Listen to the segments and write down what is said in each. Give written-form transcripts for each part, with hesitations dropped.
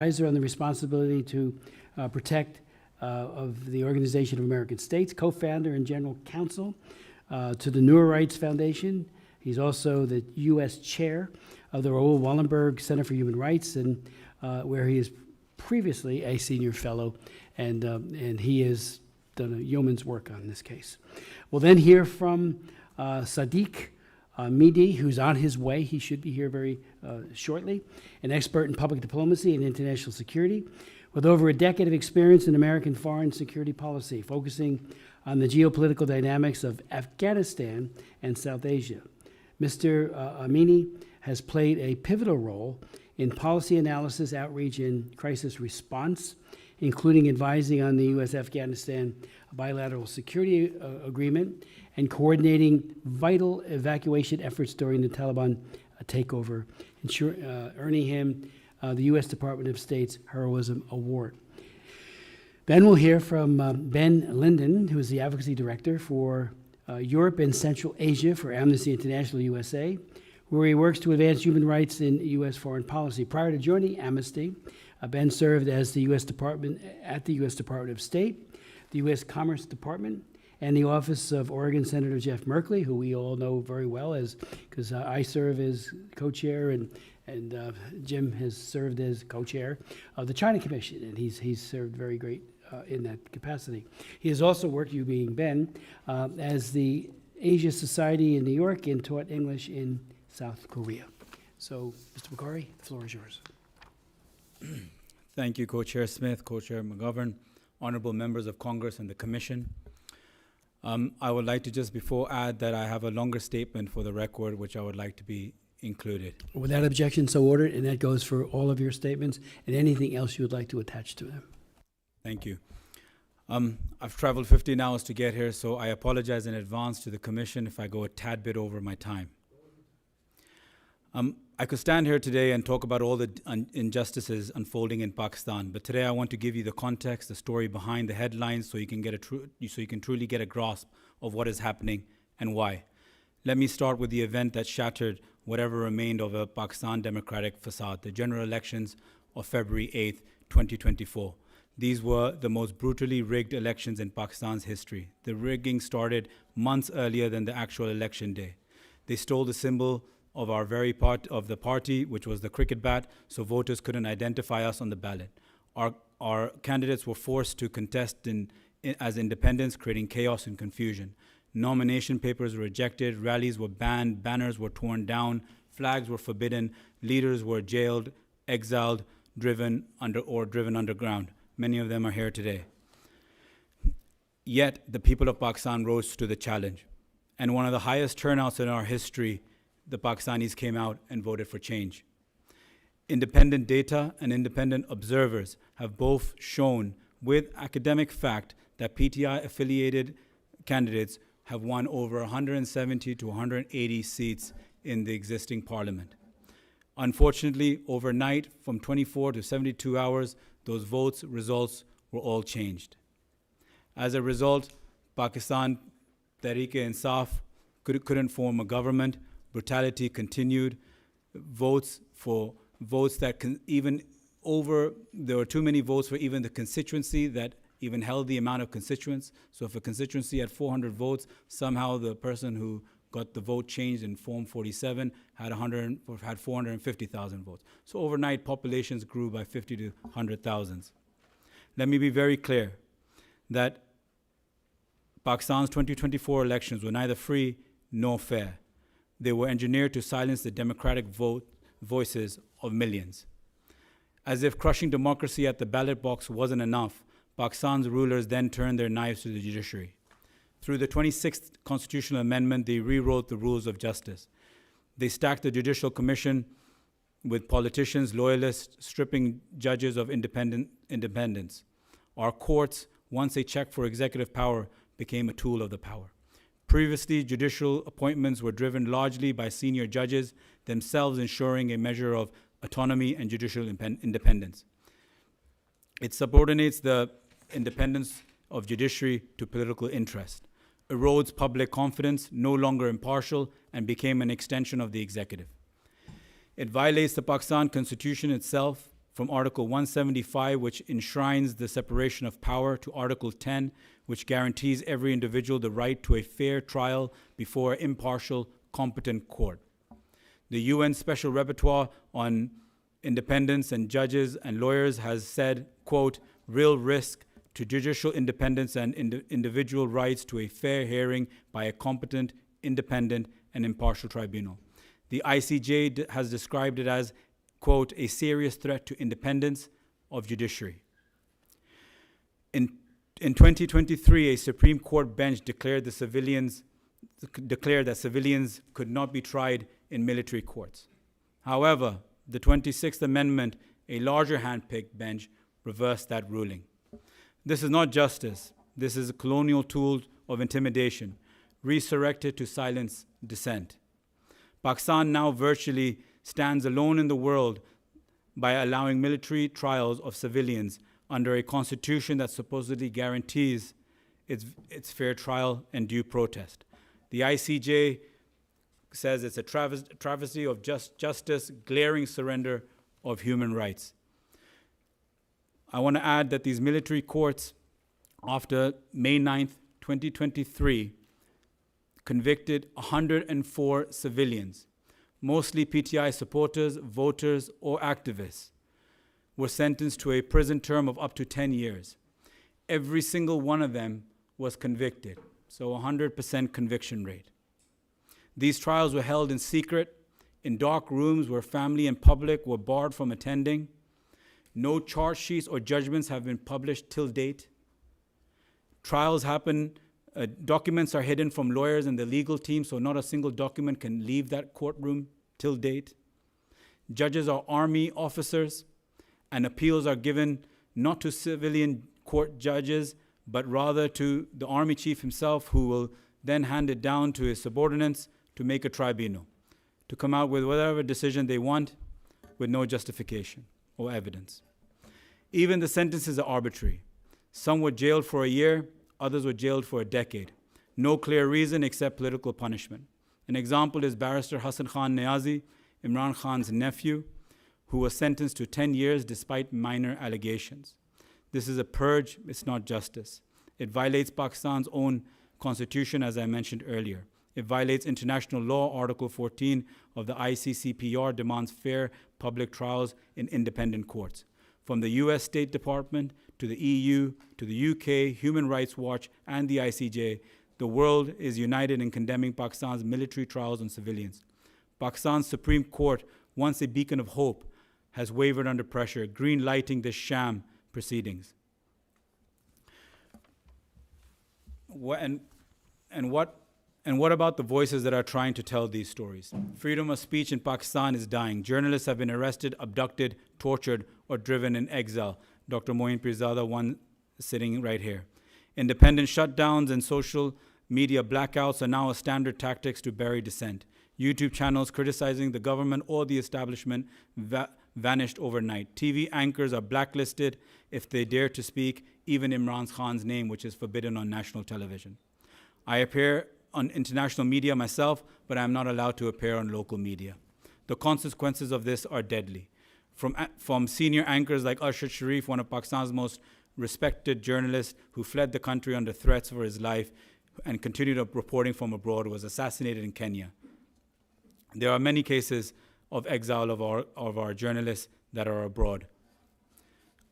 advisor on the responsibility to protect of the Organization of American States, co-founder and general counsel to the Newer Rights Foundation. He's also the U.S. chair of the Raoul Wallenberg Center for Human Rights, and where he is previously a senior fellow, and he has done a yeoman's work on this case. We'll then hear from Sadiq Mehdi, who's on his way. He should be here very shortly, an expert in public diplomacy and international security, with over a decade of experience in American foreign security policy, focusing on the geopolitical dynamics of Afghanistan and South Asia. Mr. Amini has played a pivotal role in policy analysis, outreach, and crisis response, including advising on the U.S.-Afghanistan bilateral security agreement and coordinating vital evacuation efforts during the Taliban takeover, earning him the U.S. Department of State's Heroism Award. Then we'll hear from Ben Linden, who is the Advocacy Director for Europe and Central Asia for Amnesty International USA, where he works to advance human rights in U.S. foreign policy. Prior to joining Amnesty, Ben served as the U.S. Department of State, the U.S. Commerce Department, and the Office of Oregon Senator Jeff Merkley, who we all know very well because I serve as co-chair and Jim has served as co-chair of the China Commission, and he's served very great in that capacity. He has also worked, you being Ben, as the Asia Society in New York and taught English in South Korea. So, Mr. Bukhari, the floor is yours. Thank you, Co-Chair Smith, Co-Chair McGovern, honorable members of Congress and the Commission. I would like to just before add that I have a longer statement for the record, which I would like to be included. Without objection, so ordered, and that goes for all of your statements and anything else you would like to attach to them. Thank you. I've traveled 15 hours to get here, so I apologize in advance to the Commission if I go a tad bit over my time. I could stand here today and talk about all the injustices unfolding in Pakistan, but today I want to give you the context, the story behind the headlines, so you can truly get a grasp of what is happening and why. Let me start with the event that shattered whatever remained of a Pakistan democratic facade, the general elections of February 8th, 2024. These were the most brutally rigged elections in Pakistan's history. The rigging started months earlier than the actual election day. They stole the symbol of our very part of the party, which was the cricket bat, so voters couldn't identify us on the ballot. Our candidates were forced to contest as independents, creating chaos and confusion. Nomination papers were rejected, rallies were banned, banners were torn down, flags were forbidden, leaders were jailed, exiled, driven underground. Many of them are here today. Yet, the people of Pakistan rose to the challenge. And one of the highest turnouts in our history, the Pakistanis came out and voted for change. Independent data and independent observers have both shown with academic fact that PTI-affiliated candidates have won over 170 to 180 seats in the existing parliament. Unfortunately, overnight, from 24 to 72 hours, those results were all changed. As a result, Pakistan Tehreek-e-Insaf couldn't form a government. Brutality continued. There were too many votes for even the constituency that even held the amount of constituents. So if a constituency had 400 votes, somehow the person who got the vote changed in Form 47 had 450,000 votes. So overnight, populations grew by 50 to 100,000. Let me be very clear that Pakistan's 2024 elections were neither free nor fair. They were engineered to silence the democratic voices of millions. As if crushing democracy at the ballot box wasn't enough, Pakistan's rulers then turned their knives to the judiciary. Through the 26th Constitutional Amendment, they rewrote the rules of justice. They stacked the Judicial Commission with politicians, loyalists, stripping judges of independence. Our courts, once a check for executive power, became a tool of the power. Previously, judicial appointments were driven largely by senior judges, themselves ensuring a measure of autonomy and judicial independence. It subordinates the independence of judiciary to political interest, erodes public confidence, no longer impartial, and became an extension of the executive. It violates the Pakistan Constitution itself, from Article 175, which enshrines the separation of power, to Article 10, which guarantees every individual the right to a fair trial before an impartial, competent court. The UN Special Rapporteur on Independence and Judges and Lawyers has said, quote, real risk to judicial independence and individual rights to a fair hearing by a competent, independent, and impartial tribunal. The ICJ has described it as, quote, a serious threat to independence of judiciary. In 2023, a Supreme Court bench declared that civilians could not be tried in military courts. However, the 26th Amendment, a larger hand-picked bench, reversed that ruling. This is not justice. This is a colonial tool of intimidation, resurrected to silence dissent. Pakistan now virtually stands alone in the world by allowing military trials of civilians under a constitution that supposedly guarantees its fair trial and due protest. The ICJ says it's a travesty of justice, glaring surrender of human rights. I want to add that these military courts, after May 9th, 2023, convicted 104 civilians, mostly PTI supporters, voters, or activists, were sentenced to a prison term of up to 10 years. Every single one of them was convicted, so 100% conviction rate. These trials were held in secret, in dark rooms where family and public were barred from attending. No charge sheets or judgments have been published till date. Trials happen, documents are hidden from lawyers and the legal team, so not a single document can leave that courtroom till date. Judges are army officers, and appeals are given not to civilian court judges, but rather to the army chief himself, who will then hand it down to his subordinates to make a tribunal, to come out with whatever decision they want with no justification or evidence. Even the sentences are arbitrary. Some were jailed for a year, others were jailed for a decade. No clear reason except political punishment. An example is Barrister Hassan Khan Niazi, Imran Khan's nephew, who was sentenced to 10 years despite minor allegations. This is a purge, it's not justice. It violates Pakistan's own constitution, as I mentioned earlier. It violates international law. Article 14 of the ICCPR demands fair public trials in independent courts. From the US State Department to the EU, to the UK, Human Rights Watch, and the ICJ, the world is united in condemning Pakistan's military trials on civilians. Pakistan's Supreme Court, once a beacon of hope, has wavered under pressure, green-lighting the sham proceedings. And what about the voices that are trying to tell these stories? Freedom of speech in Pakistan is dying. Journalists have been arrested, abducted, tortured, or driven in exile. Dr. Moin Pirzada, one sitting right here. Independent shutdowns and social media blackouts are now a standard tactics to bury dissent. YouTube channels criticizing the government or the establishment vanished overnight. TV anchors are blacklisted if they dare to speak even Imran Khan's name, which is forbidden on national television. I appear on international media myself, but I'm not allowed to appear on local media. The consequences of this are deadly. From senior anchors like Arshad Sharif, one of Pakistan's most respected journalists who fled the country under threats for his life and continued reporting from abroad, was assassinated in Kenya. There are many cases of exile of our journalists that are abroad.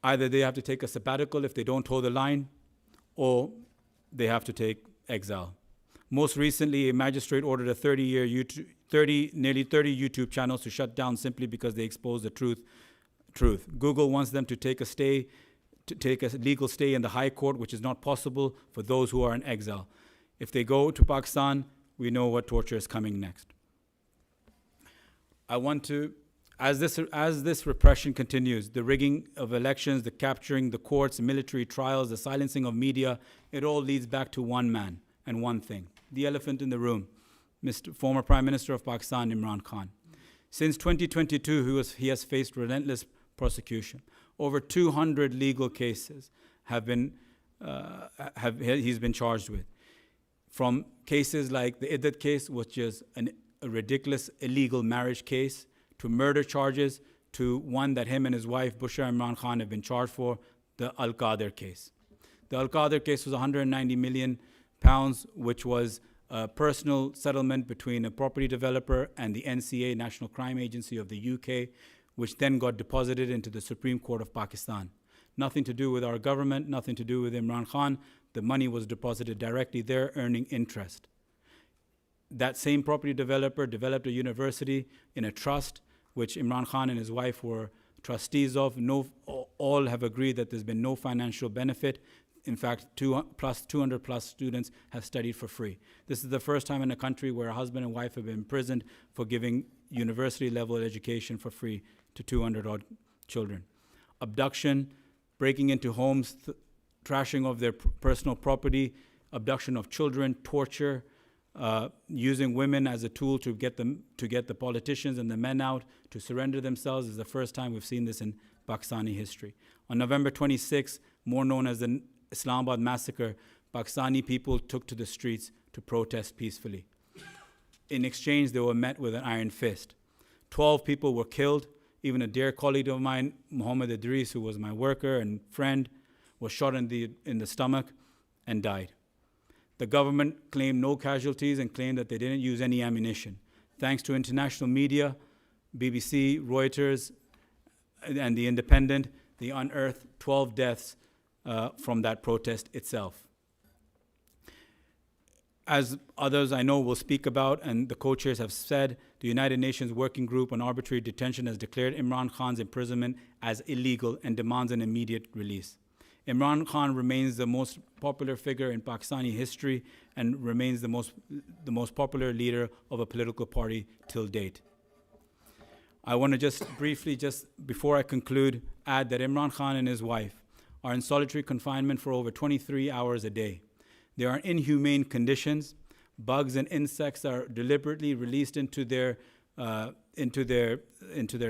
Either they have to take a sabbatical if they don't toe the line, or they have to take exile. Most recently, a magistrate ordered nearly 30 YouTube channels to shut down simply because they expose the truth. Google wants them to take a legal stay in the High Court, which is not possible for those who are in exile. If they go to Pakistan, we know what torture is coming next. I want to, as this repression continues, the rigging of elections, the capturing the courts, military trials, the silencing of media, it all leads back to one man and one thing: the elephant in the room, former Prime Minister of Pakistan, Imran Khan. Since 2022, he has faced relentless prosecution. Over 200 legal cases he's been charged with. From cases like the Iddat case, which is a ridiculous illegal marriage case, to murder charges, to one that him and his wife, Bushra Imran Khan, have been charged for, the Al-Qadr case. The Al-Qadr case was 190 million pounds, which was a personal settlement between a property developer and the NCA, National Crime Agency of the UK, which then got deposited into the Supreme Court of Pakistan. Nothing to do with our government, nothing to do with Imran Khan. The money was deposited directly there, earning interest. That same property developer developed a university in a trust, which Imran Khan and his wife were trustees of. All have agreed that there's been no financial benefit. In fact, 200 plus students have studied for free. This is the first time in a country where a husband and wife have been imprisoned for giving university level education for free to 200 odd children. Abduction, breaking into homes, trashing of their personal property, abduction of children, torture, using women as a tool to get the politicians and the men out to surrender themselves is the first time we've seen this in Pakistani history. On November 26, more known as the Islamabad massacre, Pakistani people took to the streets to protest peacefully. In exchange, they were met with an iron fist. 12 people were killed. Even a dear colleague of mine, Muhammad Idris, who was my worker and friend, was shot in the stomach and died. The government claimed no casualties and claimed that they didn't use any ammunition. Thanks to international media, BBC, Reuters, and The Independent, they unearthed 12 deaths from that protest itself. As others I know will speak about, and the co-chairs have said, the United Nations Working Group on Arbitrary Detention has declared Imran Khan's imprisonment as illegal and demands an immediate release. Imran Khan remains the most popular figure in Pakistani history and remains the most popular leader of a political party till date. I want to just briefly, before I conclude, add that Imran Khan and his wife are in solitary confinement for over 23 hours a day. They are in inhumane conditions. Bugs and insects are deliberately released into their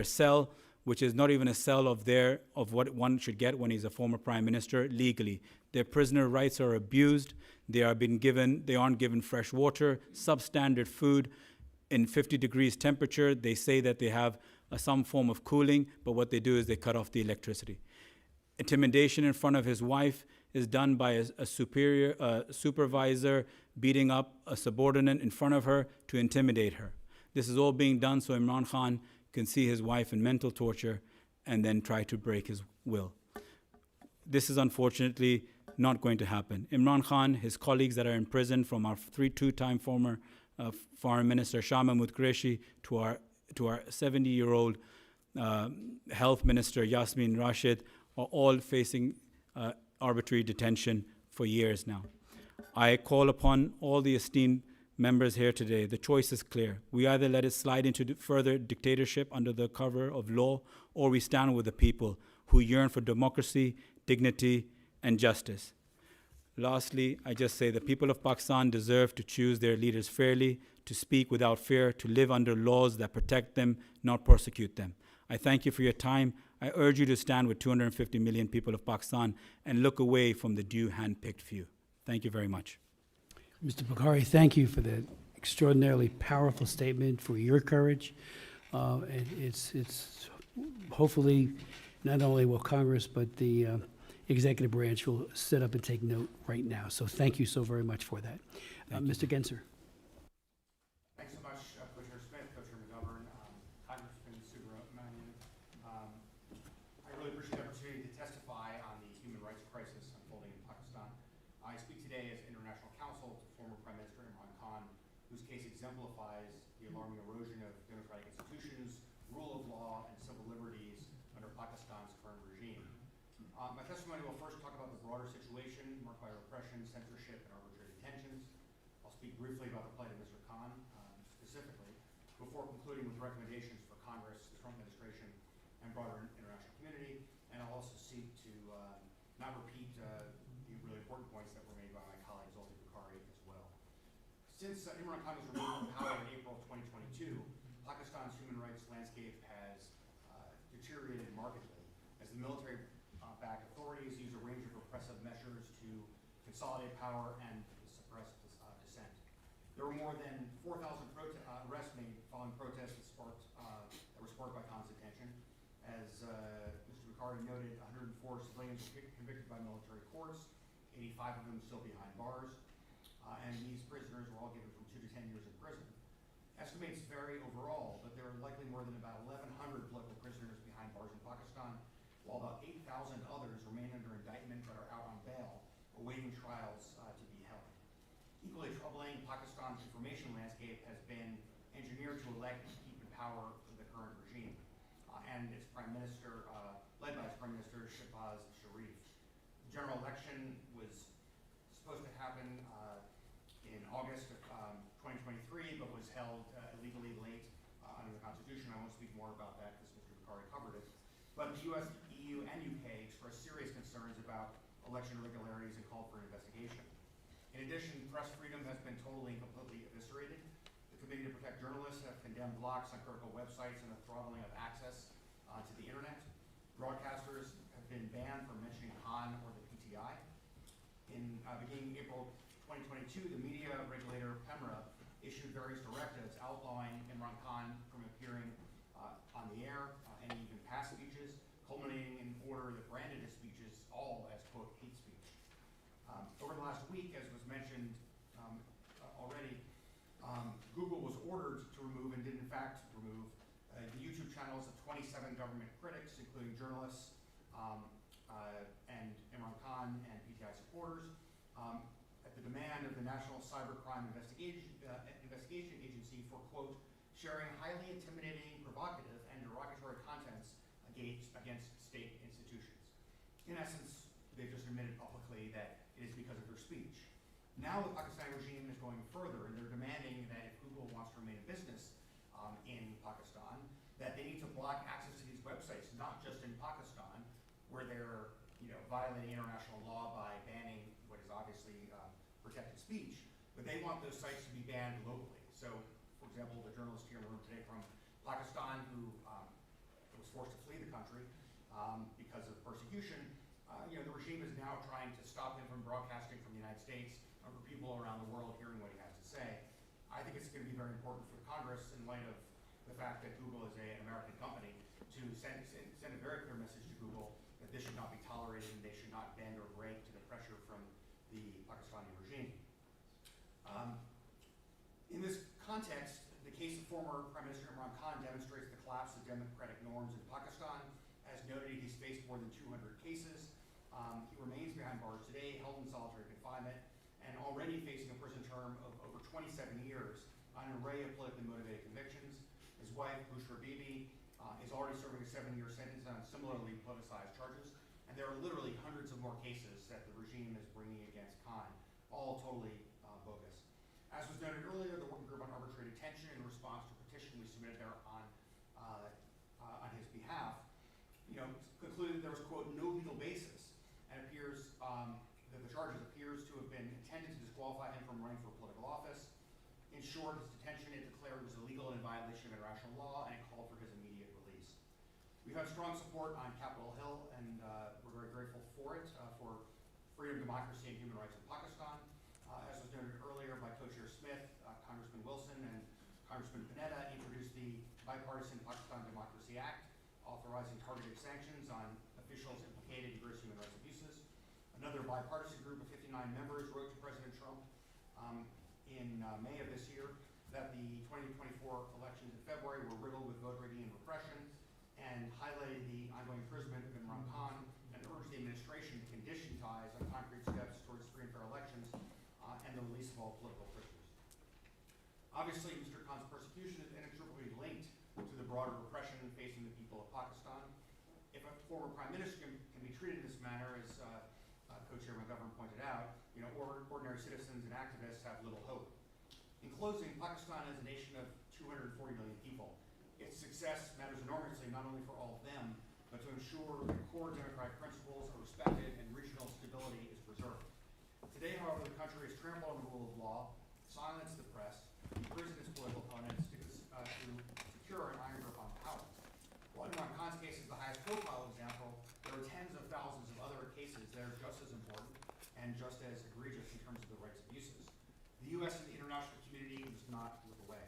cell, which is not even a cell of what one should get when he's a former prime minister legally. Their prisoner rights are abused. They aren't given fresh water, substandard food in 50 degrees temperature. They say that they have some form of cooling, but what they do is they cut off the electricity. Intimidation in front of his wife is done by a supervisor beating up a subordinate in front of her to intimidate her. This is all being done so Imran Khan can see his wife in mental torture and then try to break his will. This is unfortunately not going to happen. Imran Khan, his colleagues that are in prison, from our two-time former foreign minister Shah Mahmood Qureshi to our 70-year-old health minister Yasmin Rashid, are all facing arbitrary detention for years now. I call upon all the esteemed members here today. The choice is clear. We either let it slide into further dictatorship under the cover of law, or we stand with the people who yearn for democracy, dignity, and justice. Lastly, I just say the people of Pakistan deserve to choose their leaders fairly, to speak without fear, to live under laws that protect them, not persecute them. I thank you for your time. I urge you to stand with 250 million people of Pakistan and look away from the few hand-picked few. Thank you very much. Mr. Bukhari, thank you for that extraordinarily powerful statement, for your courage. And it's hopefully not only will Congress, but the executive branch will sit up and take note right now. So thank you so very much for that. Mr. Genser. Thanks so much, Commissioner Smith, Co-Chair McGovern, Congressman Subramanian. I really appreciate the opportunity to testify on the human rights crisis unfolding in Pakistan. I speak today as international counsel to former Prime Minister Imran Khan, whose case exemplifies the alarming erosion of democratic institutions, rule of law, and civil liberties under Pakistan's current regime. My testimony will first talk about the broader situation marked by repression, censorship, and arbitrary detentions. I'll speak briefly about the plight of Mr. Khan, specifically, before concluding with recommendations for Congress, the Trump administration, and broader international community. And I'll also seek to not repeat the really important points that were made by my colleague Zulfikar Bukhari as well. Since Imran Khan was removed from power in April 2022, Pakistan's human rights landscape has deteriorated markedly as the military-backed authorities use a range of repressive measures to consolidate power and suppress dissent. There were more than 4,000 arrests made following protests that were sparked by Khan's detention, As Mr. Bukhari noted, 104 civilians were convicted by military courts, 85 of them still behind bars, and these prisoners were all given from 2 to 10 years in prison. Estimates vary overall, but there are likely more than about 1,100 political prisoners behind bars in Pakistan, while about 8,000 others remain under indictment but are out on bail, awaiting trials to be held. Equally troubling, Pakistan's information landscape has been engineered to elect and keep in power the current regime, and its prime minister, led by its prime minister, Shehbaz Sharif. The general election was supposed to happen in August of 2023, but was held illegally late under the Constitution. I won't speak more about that because Mr. Bukhari covered it. But the US, EU, and UK expressed serious concerns about election irregularities and called for an investigation. In addition, press freedom has been totally and completely eviscerated. The Committee to Protect Journalists have condemned blocks on critical websites and the throttling of access to the internet. Broadcasters have been banned from mentioning Khan or the PTI. In beginning April 2022, the media regulator, PEMRA, issued various directives outlawing Imran Khan from appearing on the air and even past speeches, culminating in an order that branded his speeches all as, quote, hate speech. Over the last week, as was mentioned already, Google was ordered to remove, and did in fact remove, the YouTube channels of 27 government critics, including journalists and Imran Khan and PTI supporters, at the demand of the National Cybercrime Investigation Agency for, quote, sharing highly intimidating, provocative, and derogatory contents against state institutions. In essence, they've just admitted publicly that it is because of their speech. Now the Pakistani regime is going further, and they're demanding that if Google wants to remain in business in Pakistan, that they need to block access to these websites, not just in Pakistan, where they're violating international law by banning what is obviously protected speech, but they want those sites to be banned globally. So, for example, the journalist here in the room today from Pakistan who was forced to flee the country because of persecution, the regime is now trying to stop him from broadcasting from the United States and for people around the world hearing what he has to say. I think it's going to be very important for Congress, in light of the fact that Google is an American company, to send a very clear message to Google that this should not be tolerated and they should not bend or break to the pressure from the Pakistani regime. In this context, the case of former Prime Minister Imran Khan demonstrates the collapse of democratic norms in Pakistan. As noted, he's faced more than 200 cases. He remains behind bars today, held in solitary confinement, and already facing a prison term of over 27 years on an array of politically motivated convictions. His wife, Bushra Bibi, is already serving a 7-year sentence on similarly politicized charges, and there are literally hundreds of more cases that the regime is bringing against Khan, all totally bogus. As was noted earlier, the Working Group on Arbitrary Detention, in response to a petition we submitted there on his behalf, concluded there was, quote, no legal basis, and appears that the charges appears to have been intended to disqualify him from running for political office. In short, his detention it declared was illegal and in violation of international law, and it called for his immediate release. We've had strong support on Capitol Hill, and we're very grateful for it, for freedom, democracy, and human rights in Pakistan. As was noted earlier by Co-Chair Smith, Congressman Wilson and Congressman Panetta introduced the bipartisan Pakistan Democracy Act, authorizing targeted sanctions on officials implicated in gross human rights abuses. Another bipartisan group of 59 members wrote to President Trump in May of this year that the 2024 elections in February were riddled with vote rigging and repression, and highlighted the ongoing imprisonment of Imran Khan, and urged the administration to condition ties on concrete steps towards free and fair elections and the release of all political prisoners. Obviously, Mr. Khan's persecution is inextricably linked to the broader repression facing the people of Pakistan. If a former prime minister can be treated in this manner, as Co-Chair McGovern pointed out, ordinary citizens and activists have little hope. In closing, Pakistan is a nation of 240 million people. Its success matters enormously, not only for all of them, but to ensure that core democratic principles are respected and regional stability is preserved. Today, however, the country has trampled on the rule of law, silenced the press, imprisoned its political opponents to secure an iron grip on power. While Imran Khan's case is the highest profile example, there are tens of thousands of other cases that are just as important and just as egregious in terms of the rights abuses. The U.S. and the international community does not look away.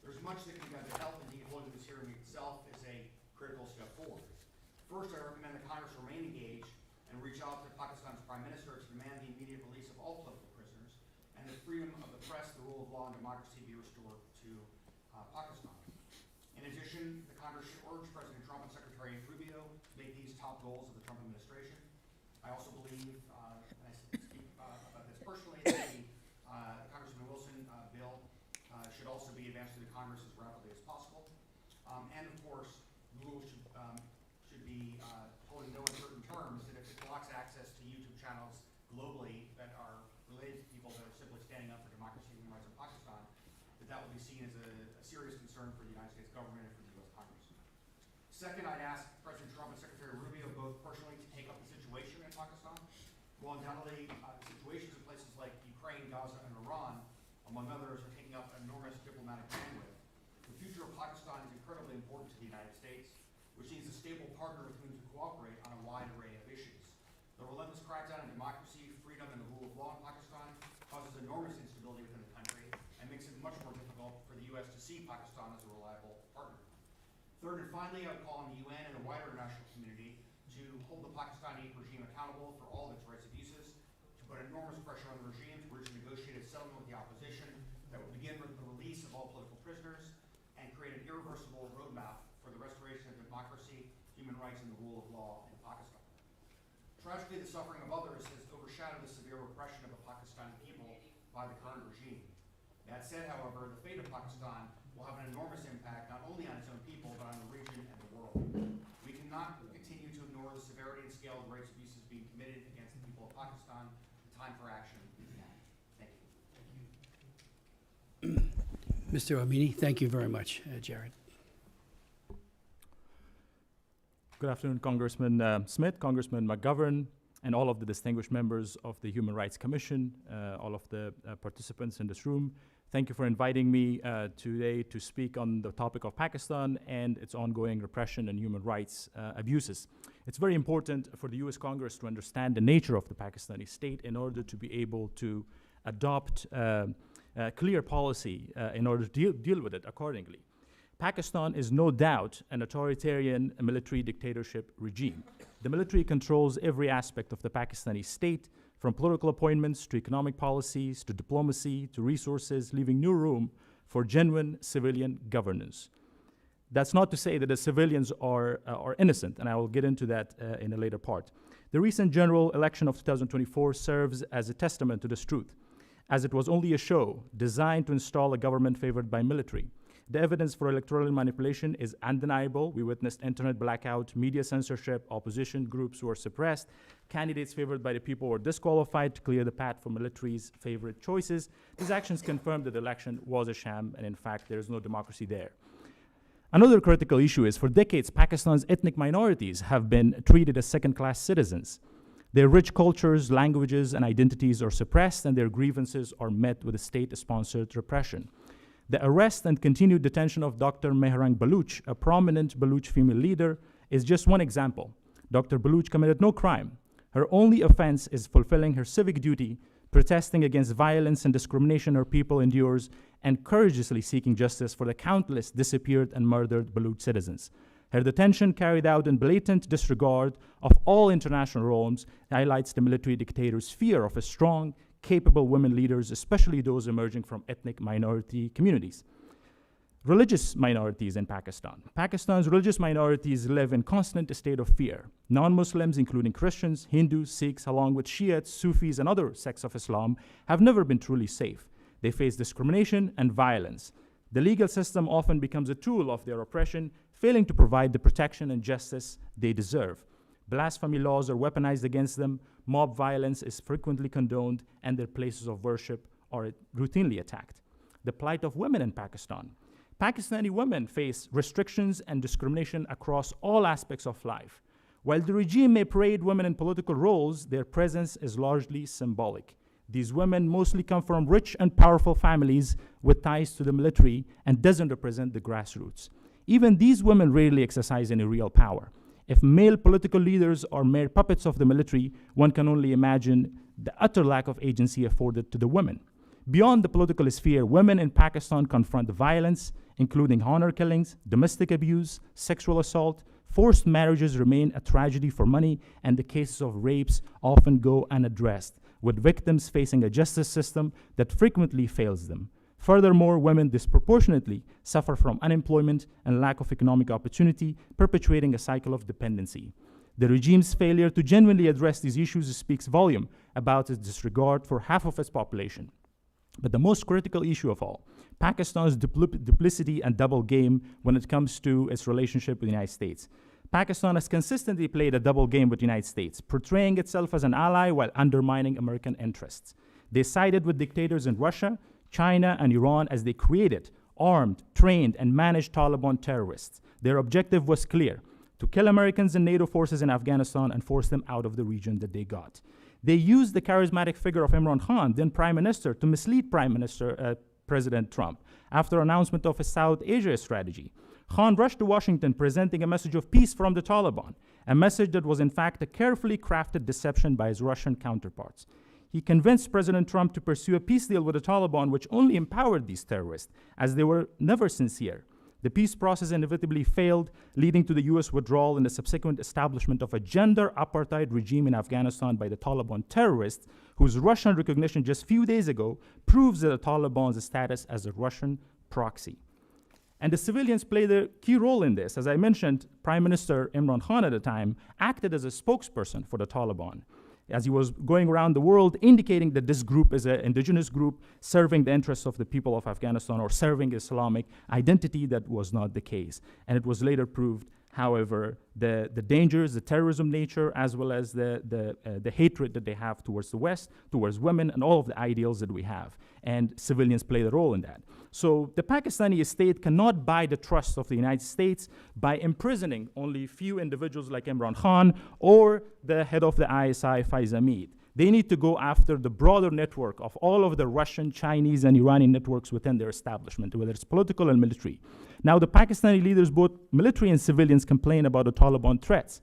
There's much that can be done to help, and holding this hearing itself is a critical step forward. First, I recommend that Congress remain engaged and reach out to Pakistan's Prime Minister to demand the immediate release of all political prisoners and the freedom of the press, the rule of law, and democracy be restored to Pakistan. In addition, the Congress should urge President Trump and Secretary Rubio to make these top goals of the Trump administration. I also believe, and I speak about this personally, that the Congressman Wilson bill should also be advanced through the Congress as rapidly as possible. And of course, the rules should be told in no uncertain terms that if it blocks access to YouTube channels globally that are related to people that are simply standing up for democracy and human rights in Pakistan, that will be seen as a serious concern for the United States government and for the U.S. Congress. Second, I'd ask President Trump and Secretary Rubio both personally to take up the situation in Pakistan. While undoubtedly situations in places like Ukraine, Gaza, and Iran, among others, are taking up enormous diplomatic bandwidth, the future of Pakistan is incredibly important to the United States, which needs a stable partner with whom to cooperate on a wide array of issues. The relentless crackdown on democracy, freedom, and the rule of law in Pakistan causes enormous instability within the country and makes it much more difficult for the U.S. to see Pakistan as a reliable partner. Third and finally, I would call on the UN and the wider international community to hold the Pakistani regime accountable for all of its rights abuses, to put enormous pressure on the regime to reach a negotiated settlement with the opposition that would begin with the release of all political prisoners and create an irreversible roadmap for the restoration of democracy, human rights, and the rule of law in Pakistan. Tragically, the suffering of others has overshadowed the severe repression of the Pakistani people by the current regime. That said, however, the fate of Pakistan will have an enormous impact not only on its own people, but on the region and the world. We cannot continue to ignore the severity and scale of rights abuses being committed against the people of Pakistan. The time for action is now. Thank you. Mr. Amini, thank you very much, Jared. Good afternoon, Congressman Smith, Congressman McGovern, and all of the distinguished members of the Human Rights Commission, all of the participants in this room. Thank you for inviting me today to speak on the topic of Pakistan and its ongoing repression and human rights abuses. It's very important for the US Congress to understand the nature of the Pakistani state in order to be able to adopt clear policy in order to deal with it accordingly. Pakistan is no doubt an authoritarian military dictatorship regime. The military controls every aspect of the Pakistani state, from political appointments to economic policies to diplomacy to resources, leaving no room for genuine civilian governance. That's not to say that the civilians are innocent, and I will get into that in a later part. The recent general election of 2024 serves as a testament to this truth, as it was only a show designed to install a government favored by military. The evidence for electoral manipulation is undeniable. We witnessed internet blackout, media censorship, opposition groups who were suppressed, candidates favored by the people were disqualified to clear the path for military's favorite choices. These actions confirmed that the election was a sham, and in fact, there is no democracy there. Another critical issue is, for decades, Pakistan's ethnic minorities have been treated as second-class citizens. Their rich cultures, languages, and identities are suppressed, and their grievances are met with a state-sponsored repression. The arrest and continued detention of Dr. Mehrang Baluch, a prominent Baluch female leader, is just one example. Dr. Baluch committed no crime. Her only offense is fulfilling her civic duty, protesting against violence and discrimination her people endures, and courageously seeking justice for the countless disappeared and murdered Baluch citizens. Her detention, carried out in blatant disregard of all international norms, highlights the military dictator's fear of a strong, capable women leaders, especially those emerging from ethnic minority communities. Religious minorities in Pakistan. Pakistan's religious minorities live in constant state of fear. Non-Muslims, including Christians, Hindus, Sikhs, along with Shiites, Sufis, and other sects of Islam, have never been truly safe. They face discrimination and violence. The legal system often becomes a tool of their oppression, failing to provide the protection and justice they deserve. Blasphemy laws are weaponized against them, mob violence is frequently condoned, and their places of worship are routinely attacked. The plight of women in Pakistan. Pakistani women face restrictions and discrimination across all aspects of life. While the regime may parade women in political roles, their presence is largely symbolic. These women mostly come from rich and powerful families with ties to the military and doesn't represent the grassroots. Even these women rarely exercise any real power. If male political leaders are mere puppets of the military, one can only imagine the utter lack of agency afforded to the women. Beyond the political sphere, women in Pakistan confront violence, including honor killings, domestic abuse, sexual assault, Forced marriages remain a tragedy for many, and the cases of rapes often go unaddressed, with victims facing a justice system that frequently fails them. Furthermore, women disproportionately suffer from unemployment and lack of economic opportunity, perpetuating a cycle of dependency. The regime's failure to genuinely address these issues speaks volume about its disregard for half of its population. But the most critical issue of all, Pakistan's duplicity and double game when it comes to its relationship with the United States. Pakistan has consistently played a double game with the United States, portraying itself as an ally while undermining American interests. They sided with dictators in Russia, China, and Iran as they created, armed, trained, and managed Taliban terrorists. Their objective was clear: to kill Americans and NATO forces in Afghanistan and force them out of the region that they got. They used the charismatic figure of Imran Khan, then Prime Minister, to mislead President Trump after announcement of his South Asia strategy. Khan rushed to Washington presenting a message of peace from the Taliban, a message that was in fact a carefully crafted deception by his Russian counterparts. He convinced President Trump to pursue a peace deal with the Taliban, which only empowered these terrorists, as they were never sincere. The peace process inevitably failed, leading to the US withdrawal and the subsequent establishment of a gender apartheid regime in Afghanistan by the Taliban terrorists, whose Russian recognition just a few days ago proves the Taliban's status as a Russian proxy. And the civilians played a key role in this. As I mentioned, Prime Minister Imran Khan at the time acted as a spokesperson for the Taliban, as he was going around the world indicating that this group is an indigenous group serving the interests of the people of Afghanistan or serving Islamic identity. That was not the case. And it was later proved, however, the dangers, the terrorism nature, as well as the hatred that they have towards the West, towards women, and all of the ideals that we have. And civilians played a role in that. So the Pakistani state cannot buy the trust of the United States by imprisoning only few individuals like Imran Khan or the head of the ISI, Faiz Hamid. They need to go after the broader network of all of the Russian, Chinese, and Iranian networks within their establishment, whether it's political and military. Now, the Pakistani leaders, both military and civilians, complain about the Taliban threats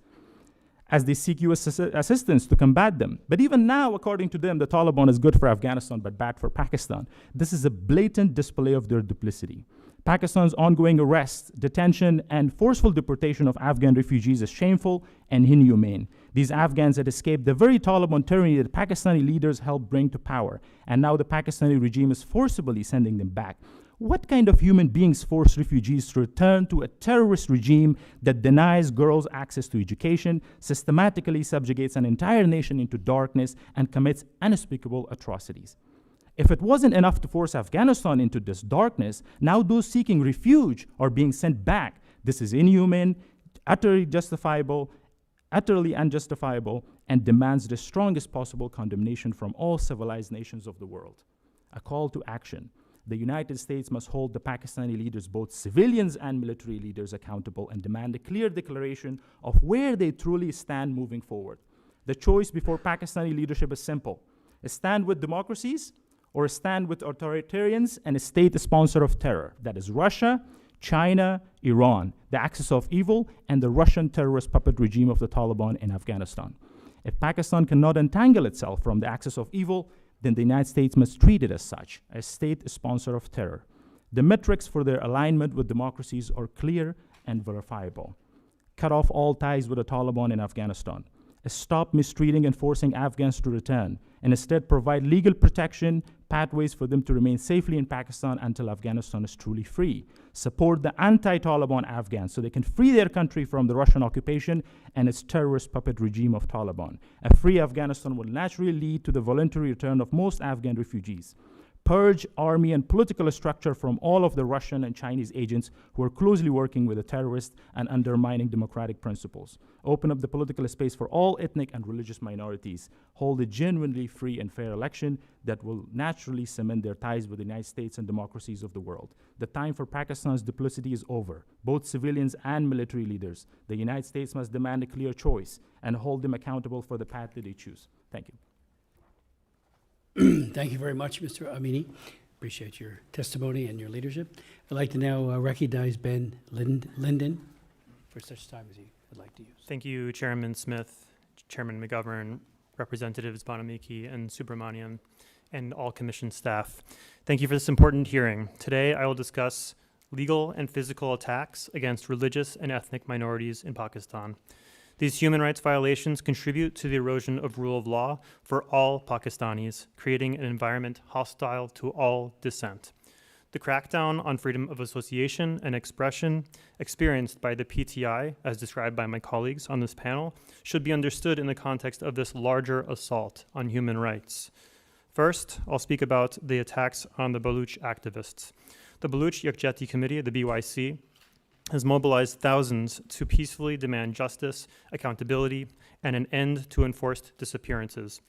as they seek US assistance to combat them. But even now, according to them, the Taliban is good for Afghanistan but bad for Pakistan. This is a blatant display of their duplicity. Pakistan's ongoing arrest, detention, and forceful deportation of Afghan refugees is shameful and inhumane. These Afghans had escaped the very Taliban tyranny that Pakistani leaders helped bring to power, and now the Pakistani regime is forcibly sending them back. What kind of human beings force refugees to return to a terrorist regime that denies girls access to education, systematically subjugates an entire nation into darkness, and commits unspeakable atrocities? If it wasn't enough to force Afghanistan into this darkness, now those seeking refuge are being sent back. This is inhuman, utterly unjustifiable, and demands the strongest possible condemnation from all civilized nations of the world. A call to action. The United States must hold the Pakistani leaders, both civilians and military leaders, accountable and demand a clear declaration of where they truly stand moving forward. The choice before Pakistani leadership is simple: stand with democracies or stand with authoritarians and a state sponsor of terror. That is Russia, China, Iran, the axis of evil, and the Russian terrorist puppet regime of the Taliban in Afghanistan. If Pakistan cannot untangle itself from the axis of evil, then the United States must treat it as such, a state sponsor of terror. The metrics for their alignment with democracies are clear and verifiable. Cut off all ties with the Taliban in Afghanistan. Stop mistreating and forcing Afghans to return, and instead provide legal protection, pathways for them to remain safely in Pakistan until Afghanistan is truly free. Support the anti-Taliban Afghans so they can free their country from the Russian occupation and its terrorist puppet regime of Taliban. A free Afghanistan will naturally lead to the voluntary return of most Afghan refugees. Purge army and political structure from all of the Russian and Chinese agents who are closely working with the terrorists and undermining democratic principles. Open up the political space for all ethnic and religious minorities. Hold a genuinely free and fair election that will naturally cement their ties with the United States and democracies of the world. The time for Pakistan's duplicity is over. Both civilians and military leaders, the United States must demand a clear choice and hold them accountable for the path that they choose. Thank you. Thank you very much, Mr. Amini. Appreciate your testimony and your leadership. I'd like to now recognize Ben Linden for such time as he would like to use. Thank you, Chairman Smith, Chairman McGovern, Representatives Bonamiki and Subramanian, and all Commission staff. Thank you for this important hearing. Today, I will discuss legal and physical attacks against religious and ethnic minorities in Pakistan. These human rights violations contribute to the erosion of rule of law for all Pakistanis, creating an environment hostile to all dissent. The crackdown on freedom of association and expression experienced by the PTI, as described by my colleagues on this panel, should be understood in the context of this larger assault on human rights. First, I'll speak about the attacks on the Baluch activists. The Baluch Yakjati Committee, the BYC, has mobilized thousands to peacefully demand justice, accountability, and an end to enforced disappearances.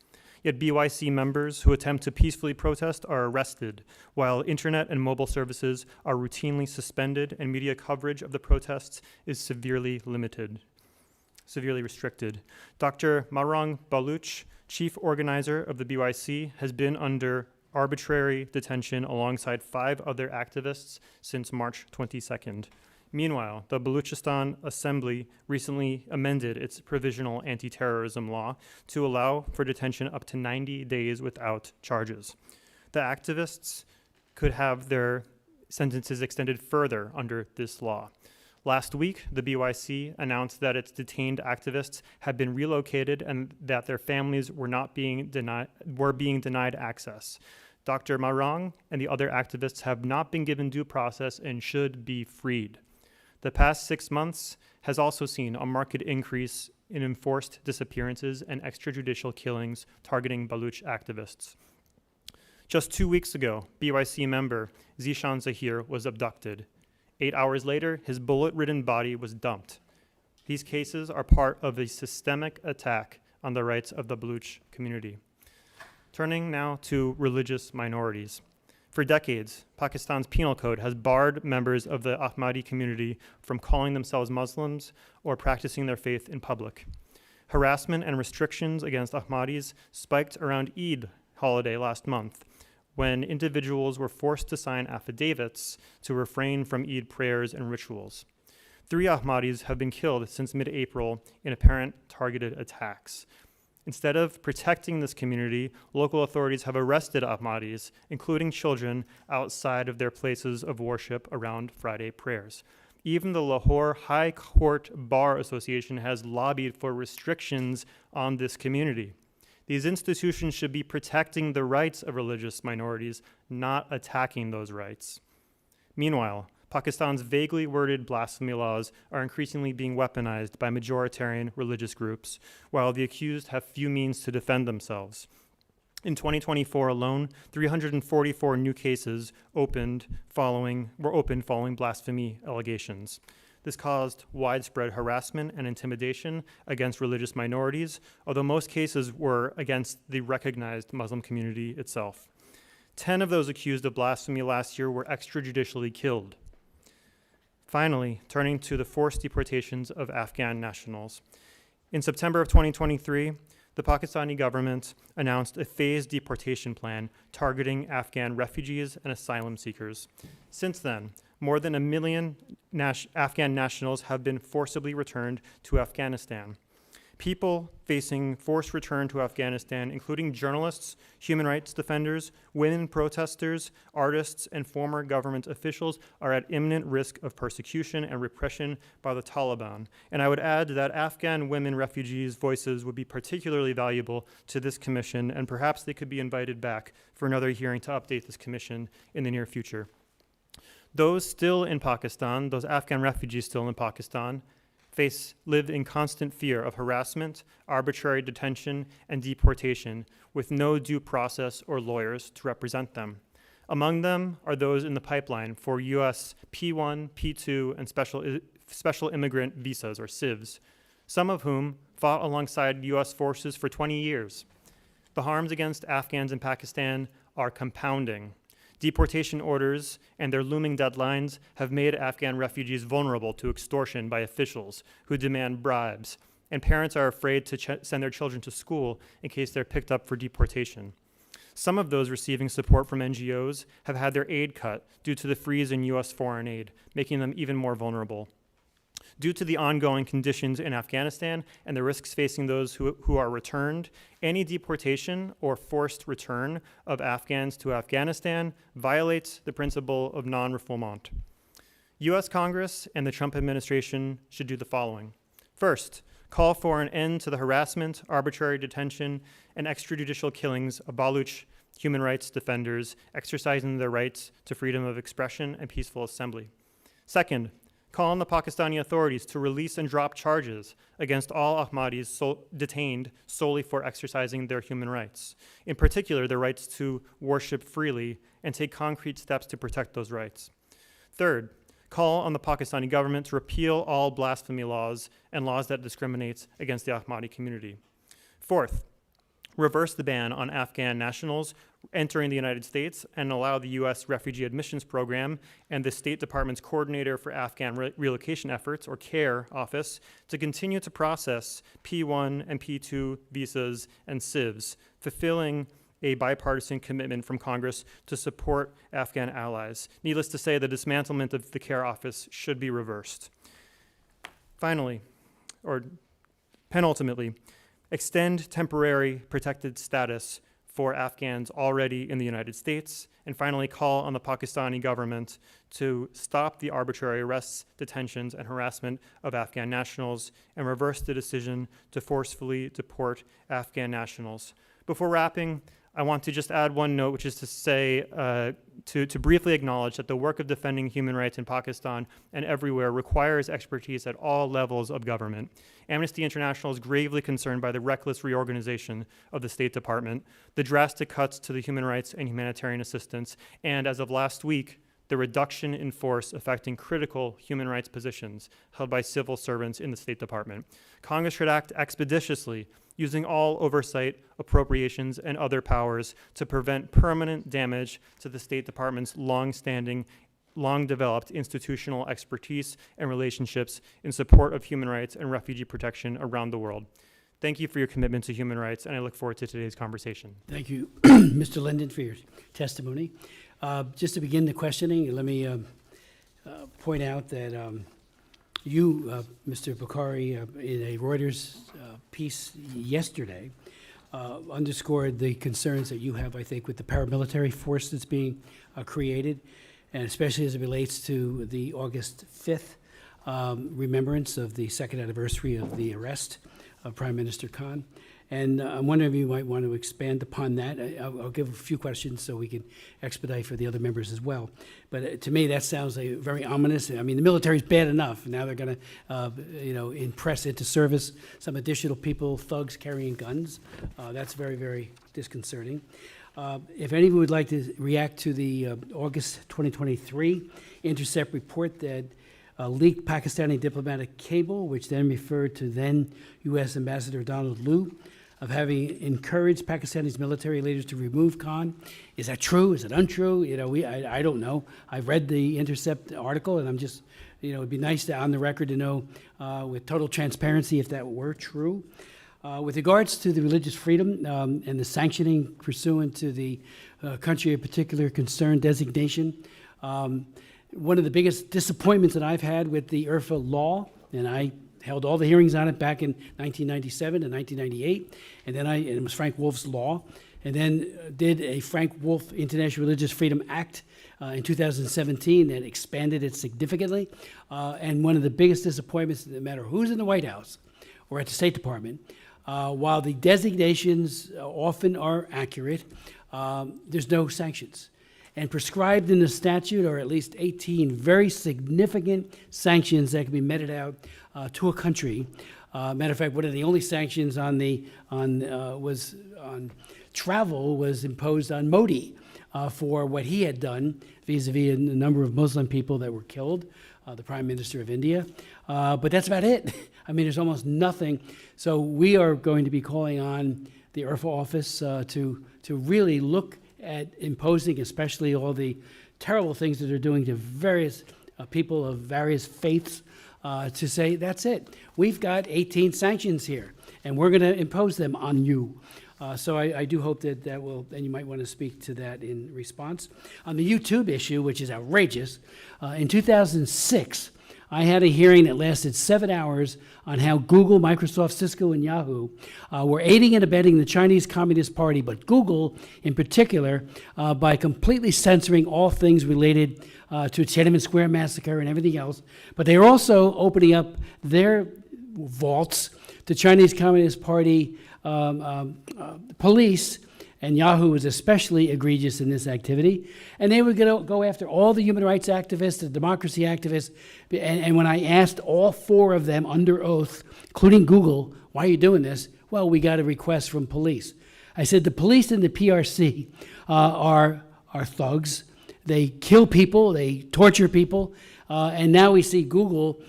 Yet BYC members who attempt to peacefully protest are arrested, while internet and mobile services are routinely suspended and media coverage of the protests is severely restricted. Dr. Marang Baluch, chief organizer of the BYC, has been under arbitrary detention alongside 5 other activists since March 22nd. Meanwhile, the Baluchistan Assembly recently amended its provisional anti-terrorism law to allow for detention up to 90 days without charges. The activists could have their sentences extended further under this law. Last week, the BYC announced that its detained activists had been relocated and that their families were being denied access. Dr. Marang and the other activists have not been given due process and should be freed. The past 6 months has also seen a marked increase in enforced disappearances and extrajudicial killings targeting Baluch activists. Just 2 weeks ago, BYC member Zishan Zahir was abducted. 8 hours later, his bullet-ridden body was dumped. These cases are part of a systemic attack on the rights of the Baluch community. Turning now to religious minorities. For decades, Pakistan's penal code has barred members of the Ahmadi community from calling themselves Muslims or practicing their faith in public. Harassment and restrictions against Ahmadis spiked around Eid holiday last month, when individuals were forced to sign affidavits to refrain from Eid prayers and rituals. 3 Ahmadis have been killed since mid-April in apparent targeted attacks. Instead of protecting this community, local authorities have arrested Ahmadis, including children, outside of their places of worship around Friday prayers. Even the Lahore High Court Bar Association has lobbied for restrictions on this community. These institutions should be protecting the rights of religious minorities, not attacking those rights. Meanwhile, Pakistan's vaguely worded blasphemy laws are increasingly being weaponized by majoritarian religious groups, while the accused have few means to defend themselves. In 2024 alone, 344 new cases were opened following blasphemy allegations. This caused widespread harassment and intimidation against religious minorities, although most cases were against the recognized Muslim community itself. 10 of those accused of blasphemy last year were extrajudicially killed. Finally, turning to the forced deportations of Afghan nationals. In September of 2023, the Pakistani government announced a phased deportation plan targeting Afghan refugees and asylum seekers. Since then, more than 1 million Afghan nationals have been forcibly returned to Afghanistan. People facing forced return to Afghanistan, including journalists, human rights defenders, women protesters, artists, and former government officials, are at imminent risk of persecution and repression by the Taliban. And I would add that Afghan women refugees' voices would be particularly valuable to this commission, and perhaps they could be invited back for another hearing to update this commission in the near future. Those still in Pakistan, those Afghan refugees still in Pakistan, live in constant fear of harassment, arbitrary detention, and deportation, with no due process or lawyers to represent them. Among them are those in the pipeline for U.S. P1, P2, and special immigrant visas, or CIVs, some of whom fought alongside U.S. forces for 20 years. The harms against Afghans in Pakistan are compounding. Deportation orders and their looming deadlines have made Afghan refugees vulnerable to extortion by officials who demand bribes, and parents are afraid to send their children to school in case they're picked up for deportation. Some of those receiving support from NGOs have had their aid cut due to the freeze in U.S. foreign aid, making them even more vulnerable. Due to the ongoing conditions in Afghanistan and the risks facing those who are returned, any deportation or forced return of Afghans to Afghanistan violates the principle of non-refoulement. U.S. Congress and the Trump administration should do the following. First, call for an end to the harassment, arbitrary detention, and extrajudicial killings of Baluch human rights defenders exercising their rights to freedom of expression and peaceful assembly. Second, call on the Pakistani authorities to release and drop charges against all Ahmadis detained solely for exercising their human rights, in particular their rights to worship freely, and take concrete steps to protect those rights. Third, call on the Pakistani government to repeal all blasphemy laws and laws that discriminate against the Ahmadi community. Fourth, reverse the ban on Afghan nationals entering the United States and allow the U.S. Refugee Admissions Program and the State Department's Coordinator for Afghan Relocation Efforts, or CARE office, to continue to process P1 and P2 visas and CIVs, fulfilling a bipartisan commitment from Congress to support Afghan allies. Needless to say, the dismantlement of the CARE office should be reversed. Finally, or penultimately, extend temporary protected status for Afghans already in the United States, and finally call on the Pakistani government to stop the arbitrary arrests, detentions, and harassment of Afghan nationals and reverse the decision to forcefully deport Afghan nationals. Before wrapping, I want to just add one note, which is to say, to briefly acknowledge that the work of defending human rights in Pakistan and everywhere requires expertise at all levels of government. Amnesty International is gravely concerned by the reckless reorganization of the State Department, the drastic cuts to the human rights and humanitarian assistance, and as of last week, the reduction in force affecting critical human rights positions held by civil servants in the State Department. Congress should act expeditiously, using all oversight, appropriations, and other powers to prevent permanent damage to the State Department's long-standing, long-developed institutional expertise and relationships in support of human rights and refugee protection around the world. Thank you for your commitment to human rights, and I look forward to today's conversation. Thank you, Mr. Linden, for your testimony. Just to begin the questioning, let me point out that you, Mr. Bukhari, in a Reuters piece yesterday, underscored the concerns that you have, I think, with the paramilitary force that's being created, and especially as it relates to the August 5th remembrance of the second anniversary of the arrest of Prime Minister Khan. And I'm wondering if you might want to expand upon that. I'll give a few questions so we can expedite for the other members as well. But to me, that sounds like very ominous. I mean, the military's bad enough. Now they're going to, impress into service some additional people, thugs carrying guns. That's very, very disconcerting. If any of you would like to react to the August 2023 Intercept report that leaked Pakistani diplomatic cable, which then referred to then U.S. Ambassador Donald Lu, of having encouraged Pakistani's military leaders to remove Khan. Is that true? Is it untrue? I don't know. I've read the Intercept article, and I'm just, it'd be nice to, on the record, to know with total transparency if that were true. With regards to the religious freedom and the sanctioning pursuant to the country of particular concern designation, one of the biggest disappointments that I've had with the IRFA law, and I held all the hearings on it back in 1997 and 1998, and then it was Frank Wolf's law, and then did a Frank Wolf International Religious Freedom Act in 2017 that expanded it significantly. And one of the biggest disappointments, no matter who's in the White House or at the State Department, while the designations often are accurate, there's no sanctions. And prescribed in the statute are at least 18 very significant sanctions that can be meted out to a country. Matter of fact, one of the only sanctions on travel was imposed on Modi for what he had done vis-a-vis a number of Muslim people that were killed, the Prime Minister of India. But that's about it. I mean, there's almost nothing. So we are going to be calling on the IRFA office to really look at imposing, especially all the terrible things that they're doing to various people of various faiths, to say, that's it. We've got 18 sanctions here, and we're going to impose them on you. So I do hope that will, and you might want to speak to that in response. On the YouTube issue, which is outrageous, in 2006, I had a hearing that lasted 7 hours on how Google, Microsoft, Cisco, and Yahoo were aiding and abetting the Chinese Communist Party, but Google in particular, by completely censoring all things related to Tiananmen Square massacre and everything else. But they are also opening up their vaults to Chinese Communist Party police, and Yahoo was especially egregious in this activity. And they were going to go after all the human rights activists, the democracy activists. And when I asked all 4 of them under oath, including Google, why are you doing this? Well, we got a request from police. I said the police and the PRC are thugs. They kill people, they torture people. And now we see Google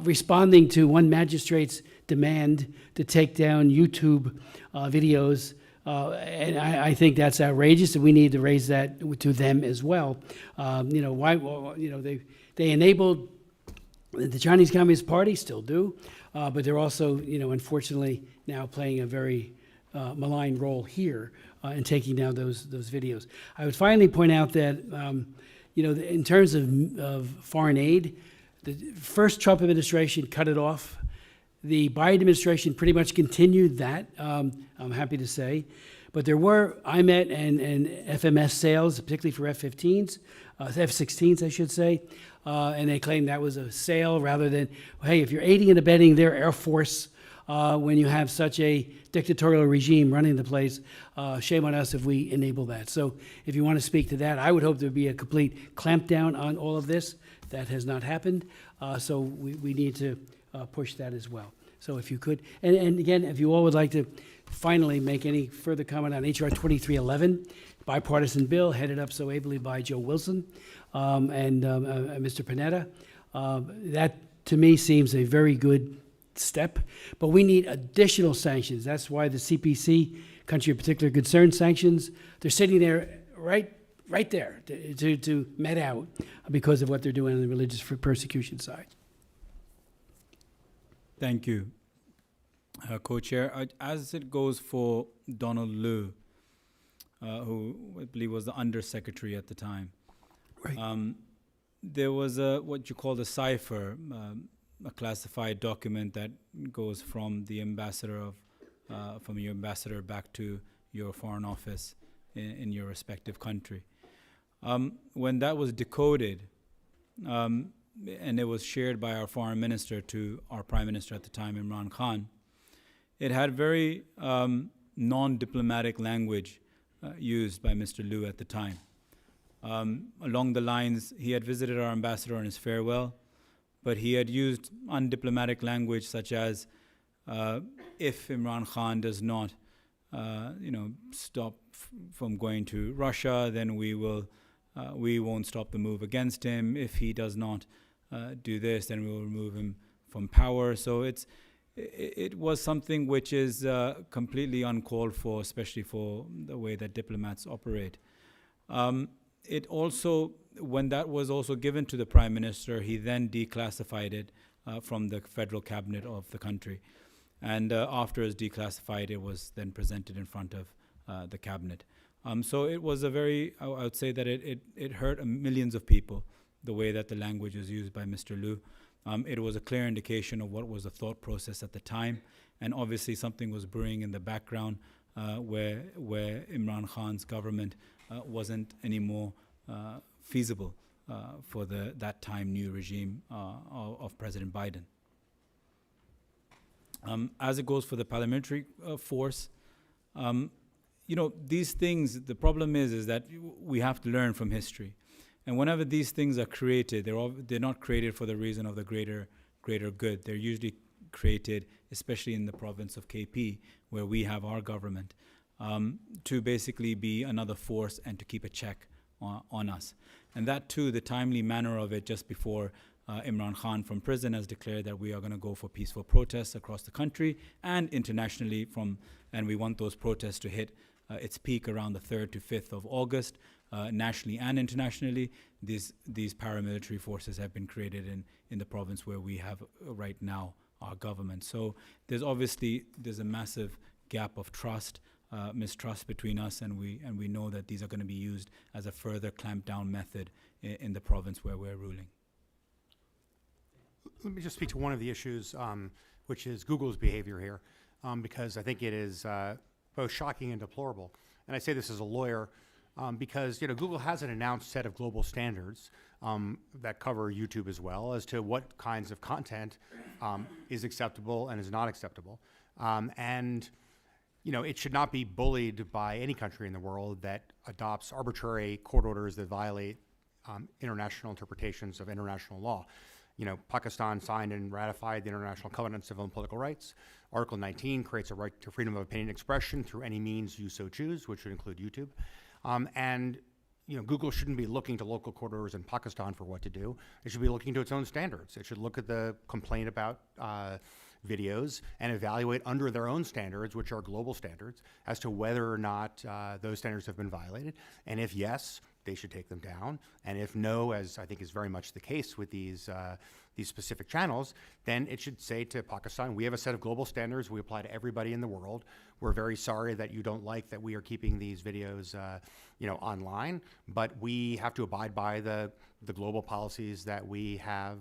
responding to one magistrate's demand to take down YouTube videos. And I think that's outrageous, and we need to raise that to them as well. They enabled the Chinese Communist Party, still do, but they're also, unfortunately now playing a very malign role here in taking down those videos. I would finally point out that, in terms of foreign aid, the first Trump administration cut it off. The Biden administration pretty much continued that, I'm happy to say. But there were IMET and FMS sales, particularly for F-15s, F-16s, I should say. And they claimed that was a sale rather than, hey, if you're aiding and abetting their Air Force when you have such a dictatorial regime running the place, shame on us if we enable that. So if you want to speak to that, I would hope there would be a complete clampdown on all of this. That has not happened. So we need to push that as well. So if you could, and again, if you all would like to finally make any further comment on HR 2311, bipartisan bill headed up so ably by Joe Wilson and Mr. Panetta, that to me seems a very good step, but we need additional sanctions. That's why the CPC, country of particular concern sanctions, they're sitting there right there to met out because of what they're doing on the religious persecution side. Thank you, Co-Chair. As it goes for Donald Liu, who I believe was the Undersecretary at the time, Right. There was what you call the cipher, a classified document that goes from the ambassador from your ambassador back to your foreign office in your respective country. When that was decoded, and it was shared by our foreign minister to our prime minister at the time, Imran Khan, it had very non-diplomatic language used by Mr. Liu at the time. Along the lines, he had visited our ambassador on his farewell, but he had used undiplomatic language such as, if Imran Khan does not, stop from going to Russia, then we won't stop the move against him. If he does not do this, then we will remove him from power. So it was something which is completely uncalled for, especially for the way that diplomats operate. It also, when that was also given to the Prime Minister, he then declassified it from the federal cabinet of the country. And after it's declassified, it was then presented in front of the cabinet. So it was a very, I would say that it hurt millions of people, the way that the language was used by Mr. Liu. It was a clear indication of what was the thought process at the time. And obviously something was brewing in the background where Imran Khan's government wasn't anymore feasible for that time new regime of President Biden. As it goes for the parliamentary force, these things, the problem is that we have to learn from history. And whenever these things are created, they're not created for the reason of the greater good. They're usually created, especially in the province of KP, where we have our government, to basically be another force and to keep a check on us. And that too, the timely manner of it just before Imran Khan from prison has declared that we are going to go for peaceful protests across the country and internationally and we want those protests to hit its peak around the 3rd to 5th of August, nationally and internationally. These paramilitary forces have been created in the province where we have right now our government. So there's a massive gap of trust, mistrust between us, and we know that these are going to be used as a further clampdown method in the province where we're ruling. Let me just speak to one of the issues, which is Google's behavior here, because I think it is both shocking and deplorable. And I say this as a lawyer because Google has an announced set of global standards that cover YouTube as well as to what kinds of content is acceptable and is not acceptable. And it should not be bullied by any country in the world that adopts arbitrary court orders that violate international interpretations of international law. Pakistan signed and ratified the International Covenant on Civil and Political Rights. Article 19 creates a right to freedom of opinion and expression through any means you so choose, which would include YouTube. Google shouldn't be looking to local court orders in Pakistan for what to do. It should be looking to its own standards. It should look at the complaint about videos and evaluate under their own standards, which are global standards, as to whether or not those standards have been violated. And if yes, they should take them down. And if no, as I think is very much the case with these specific channels, then it should say to Pakistan, we have a set of global standards we apply to everybody in the world. We're very sorry that you don't like that we are keeping these videos online, but we have to abide by the global policies that we have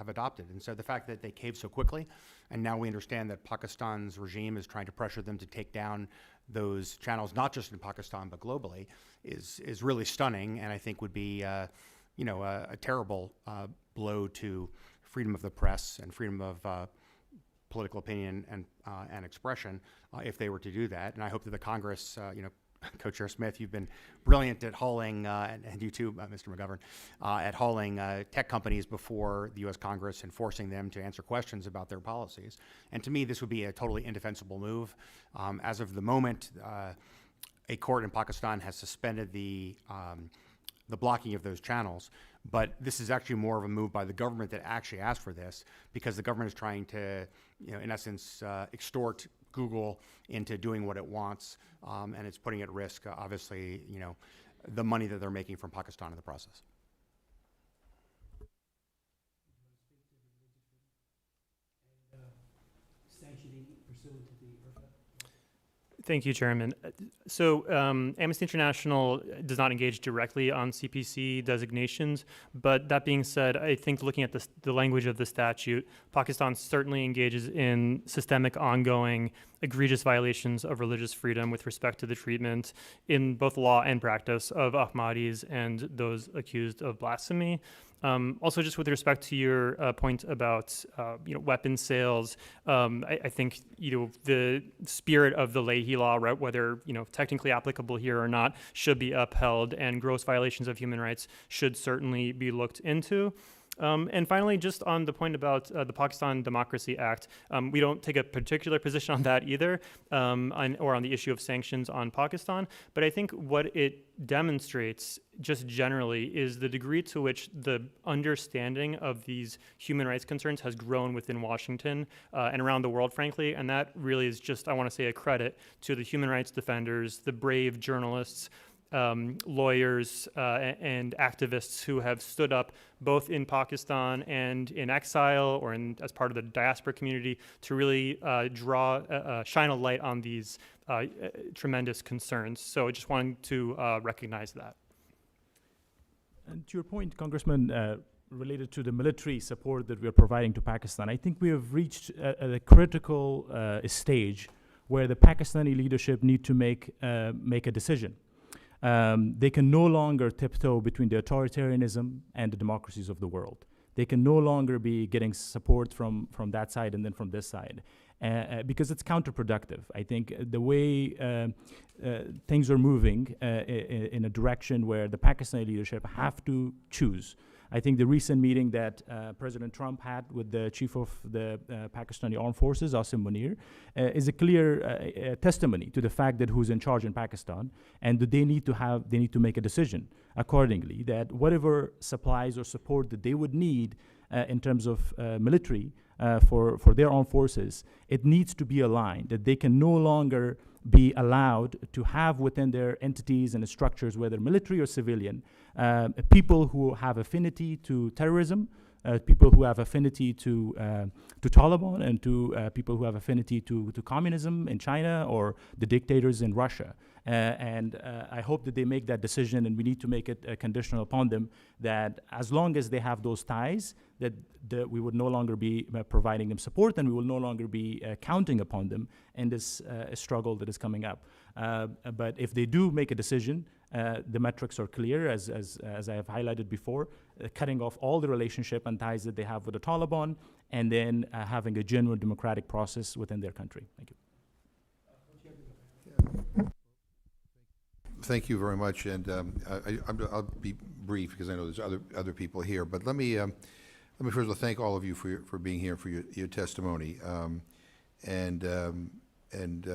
adopted. And so the fact that they caved so quickly, and now we understand that Pakistan's regime is trying to pressure them to take down those channels, not just in Pakistan, but globally, is really stunning, and I think would be a terrible blow to freedom of the press and freedom of political opinion and expression if they were to do that. And I hope that the Congress, Co-Chair Smith, you've been brilliant at hauling, and you too, Mr. McGovern, at hauling tech companies before the U.S. Congress and forcing them to answer questions about their policies. And to me, this would be a totally indefensible move. As of the moment, a court in Pakistan has suspended the blocking of those channels, but this is actually more of a move by the government that actually asked for this, because the government is trying to, in essence, extort Google into doing what it wants, and it's putting at risk, obviously, the money that they're making from Pakistan in the process. Sanctioning pursuant to the IRFA? Thank you, Chairman. So Amnesty International does not engage directly on CPC designations, but that being said, I think looking at the language of the statute, Pakistan certainly engages in systemic, ongoing, egregious violations of religious freedom with respect to the treatment in both law and practice of Ahmadis and those accused of blasphemy. Also, just with respect to your point about weapon sales, I think the spirit of the Leahy law, right, whether technically applicable here or not, should be upheld, and gross violations of human rights should certainly be looked into. And finally, just on the point about the Pakistan Democracy Act, we don't take a particular position on that either, or on the issue of sanctions on Pakistan. But I think what it demonstrates just generally is the degree to which the understanding of these human rights concerns has grown within Washington and around the world, frankly. And that really is just, I want to say, a credit to the human rights defenders, the brave journalists, lawyers and activists who have stood up both in Pakistan and in exile or as part of the diaspora community to really shine a light on these tremendous concerns. So I just wanted to recognize that. And to your point, Congressman, related to the military support that we are providing to Pakistan, I think we have reached a critical stage where the Pakistani leadership need to make a decision. They can no longer tiptoe between the authoritarianism and the democracies of the world. They can no longer be getting support from that side and then from this side, because it's counterproductive. I think the way things are moving in a direction where the Pakistani leadership have to choose. I think the recent meeting that President Trump had with the chief of the Pakistani Armed Forces, Asim Munir, is a clear testimony to the fact that who's in charge in Pakistan, and that they need to make a decision accordingly, that whatever supplies or support that they would need in terms of military for their armed forces, it needs to be aligned, that they can no longer be allowed to have within their entities and structures, whether military or civilian, people who have affinity to terrorism, people who have affinity to Taliban and to people who have affinity to communism in China or the dictators in Russia. And I hope that they make that decision, and we need to make it conditional upon them that as long as they have those ties, that we would no longer be providing them support, and we will no longer be counting upon them in this struggle that is coming up. But if they do make a decision, the metrics are clear, as I have highlighted before, cutting off all the relationship and ties that they have with the Taliban, and then having a genuine democratic process within their country. Thank you. Thank you very much, and I'll be brief because I know there's other people here. But let me first of all thank all of you for being here, for your testimony, and Mr.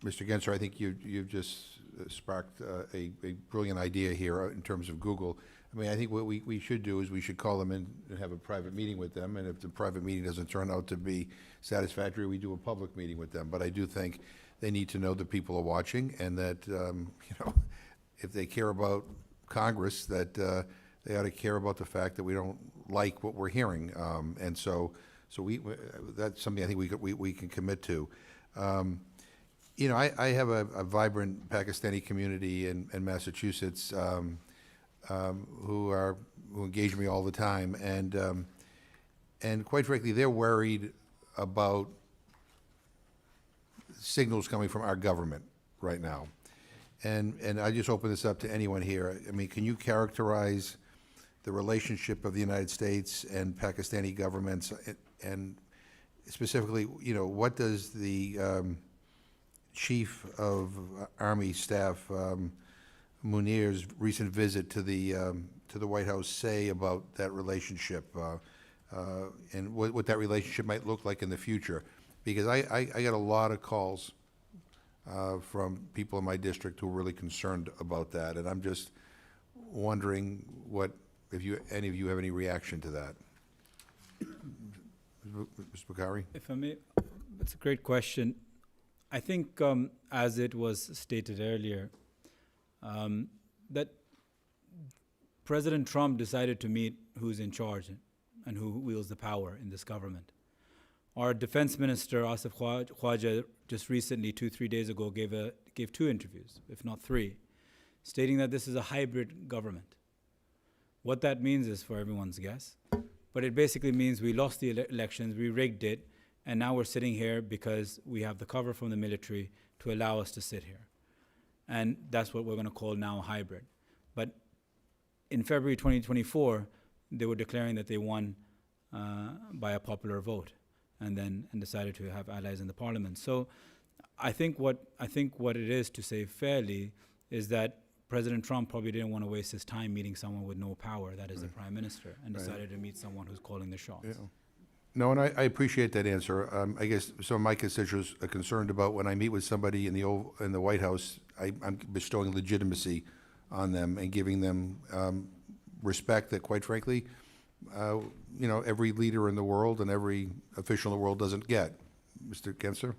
Gensler, I think you've just sparked a brilliant idea here in terms of Google. I mean, I think what we should do is we should call them in and have a private meeting with them, and if the private meeting doesn't turn out to be satisfactory, we do a public meeting with them. But I do think they need to know that people are watching, and that if they care about Congress, that they ought to care about the fact that we don't like what we're hearing, and so that's something I think we can commit to. I have a vibrant Pakistani community in Massachusetts who engage me all the time, and quite frankly, they're worried about signals coming from our government right now. And I just open this up to anyone here. I mean, can you characterize the relationship of the United States and Pakistani governments, and specifically, what does the Chief of Army Staff Munir's recent visit to the White House say about that relationship, and what that relationship might look like in the future? Because I get a lot of calls from people in my district who are really concerned about that, and I'm just wondering if any of you have any reaction to that. Mr. Bukhari? If I may, that's a great question. I think, as it was stated earlier, that President Trump decided to meet who's in charge and who wields the power in this government. Our defense minister, Asif Khwaja, just recently, 2-3 days ago, gave 2 interviews, if not 3, stating that this is a hybrid government. What that means is for everyone's guess, but it basically means we lost the elections, we rigged it, and now we're sitting here because we have the cover from the military to allow us to sit here. And that's what we're going to call now hybrid. But in February 2024, they were declaring that they won by a popular vote, and decided to have allies in the parliament. So I think what it is, to say fairly, is that President Trump probably didn't want to waste his time meeting someone with no power, that is the prime minister, and decided to meet someone who's calling the shots. Yeah. No, and I appreciate that answer. I guess some of my constituents are concerned about when I meet with somebody in the White House, I'm bestowing legitimacy on them and giving them respect that, quite frankly, every leader in the world and every official in the world doesn't get. Mr. Gensler?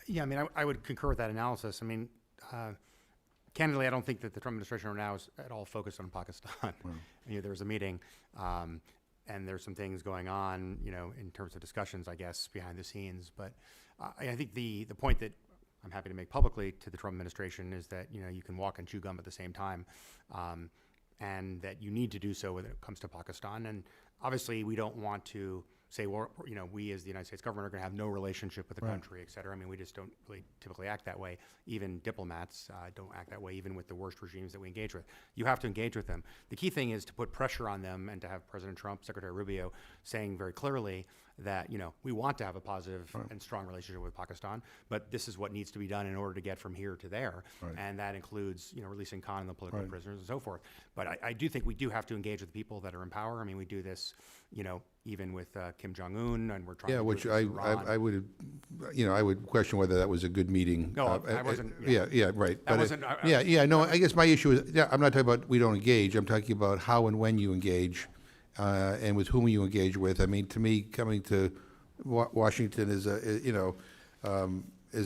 Yeah, I mean, I would concur with that analysis. I mean, candidly, I don't think that the Trump administration right now is at all focused on Pakistan. There was a meeting, and there's some things going on, in terms of discussions, I guess, behind the scenes. But I think the point that I'm happy to make publicly to the Trump administration is that, you can walk and chew gum at the same time, and that you need to do so when it comes to Pakistan. And obviously, we don't want to say, well, we as the United States government are going to have no relationship with the country, et cetera. I mean, we just don't really typically act that way. Even diplomats don't act that way, even with the worst regimes that we engage with. You have to engage with them. The key thing is to put pressure on them and to have President Trump, Secretary Rubio, saying very clearly that, we want to have a positive and strong relationship with Pakistan, but this is what needs to be done in order to get from here to there. And that includes, releasing Khan and the political prisoners and so forth. But I do think we do have to engage with the people that are in power. I mean, we do this, even with Kim Jong-un, and we're trying to do which this with Iran. I would, I would question whether that was a good meeting. No, I wasn't. Yeah, right. That wasn't. No, I guess my issue is, I'm not talking about we don't engage. I'm talking about how and when you engage, and with whom you engage with. I mean, to me, coming to Washington is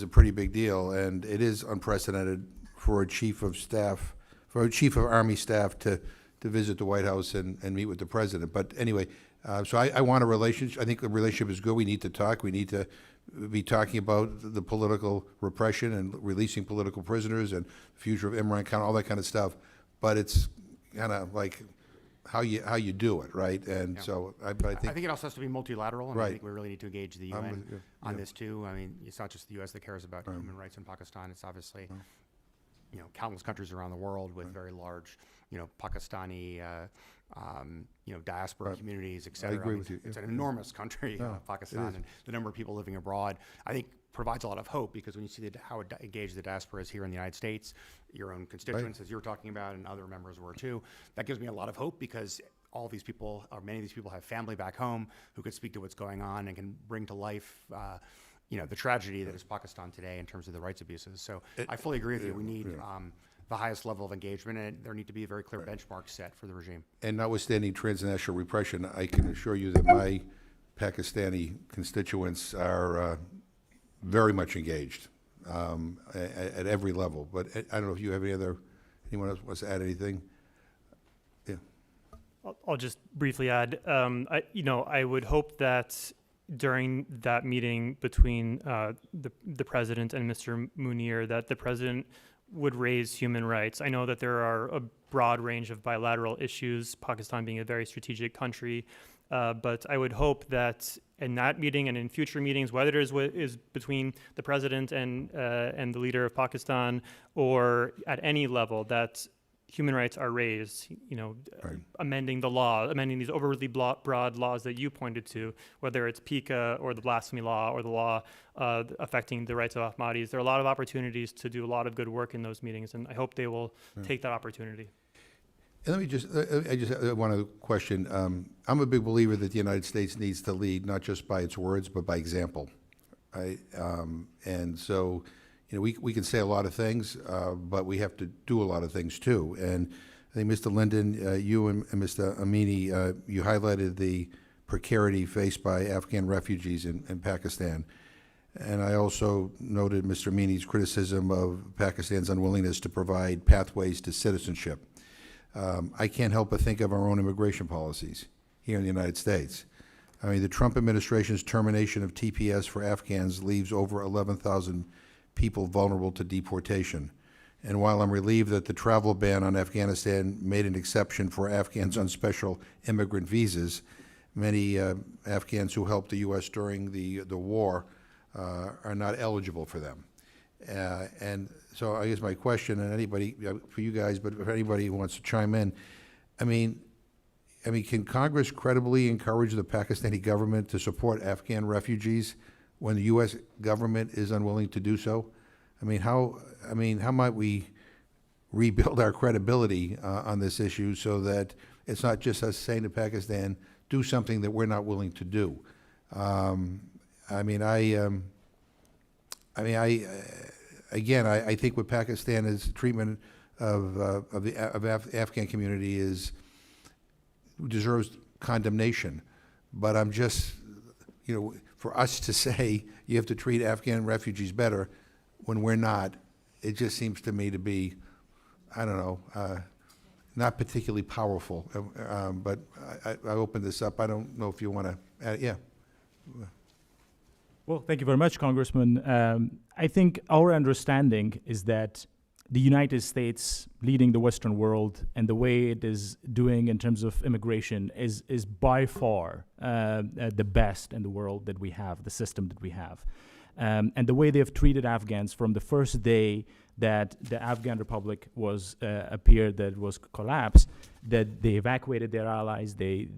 a pretty big deal, and it is unprecedented for a chief of staff, for a chief of Army staff to to visit the White House and meet with the president. But anyway, so I want a relationship. I think the relationship is good. We need to talk. We need to be talking about the political repression and releasing political prisoners and the future of Imran Khan, all that kind of stuff. But it's kind of like how you do it, right? And Yeah. so, I think it also has to be multilateral, and I Right. think we really need to engage the I'm UN with you. on Yeah. this too. I mean, it's not just the U.S. that cares about human rights in Pakistan. It's obviously, countless countries around the world with very large, Pakistani, diaspora Right. communities, et cetera. agree with you. It's Yeah. an enormous country, Yeah, it Pakistan, is. and the number of people living abroad, I think, provides a lot of hope, because when you see how engaged the diaspora is here in the United States, your own constituents, as you were talking about, and other members were too, that gives me a lot of hope, because all these people, or many of these people, have family back home who could speak to what's going on and can bring to life, the tragedy that is Pakistan today in terms of the rights abuses. So I fully agree with you. We need the highest level of engagement, and there need to be a very clear benchmark set for the regime. And notwithstanding transnational repression, I can assure you that my Pakistani constituents are very much engaged at every level. But I don't know if you have anyone else wants to add anything? Yeah. I'll just briefly add, I would hope that during that meeting between the president and Mr. Munir, that the president would raise human rights. I know that there are a broad range of bilateral issues, Pakistan being a very strategic country, but I would hope that in that meeting and in future meetings, whether it is between the president and the leader of Pakistan, or at any level, that human rights are raised, Right. amending these overly broad laws that you pointed to, whether it's PICA or the blasphemy law or the law affecting the rights of Ahmadis. There are a lot of opportunities to do a lot of good work in those meetings, and I hope they will take that opportunity. And let me just, I just want to question, I'm a big believer that the United States needs to lead, not just by its words, but by example. And so, we can say a lot of things, but we have to do a lot of things too. And I think, Mr. Linden, you and Mr. Amini, you highlighted the precarity faced by Afghan refugees in Pakistan. And I also noted Mr. Amini's criticism of Pakistan's unwillingness to provide pathways to citizenship. I can't help but think of our own immigration policies here in the United States. I mean, the Trump administration's termination of TPS for Afghans leaves over 11,000 people vulnerable to deportation. And while I'm relieved that the travel ban on Afghanistan made an exception for Afghans on special immigrant visas, many Afghans who helped the U.S. during the war are not eligible for them. And so I guess my question, and anybody, for you guys, but if anybody who wants to chime in, I mean, can Congress credibly encourage the Pakistani government to support Afghan refugees when the U.S. government is unwilling to do so? How might we rebuild our credibility on this issue so that it's not just us saying to Pakistan, do something that we're not willing to do? I think what Pakistan's treatment of the Afghan community deserves condemnation. But I'm just, for us to say you have to treat Afghan refugees better when we're not, it just seems to me to be, I don't know, not particularly powerful. But I opened this up. I don't know if you want to add, yeah. Well, thank you very much, Congressman. I think our understanding is that the United States leading the Western world and the way it is doing in terms of immigration is by far the best in the world that we have, the system that we have. And the way they have treated Afghans from the first day that the Afghan Republic was appeared that was collapsed, that they evacuated their allies, they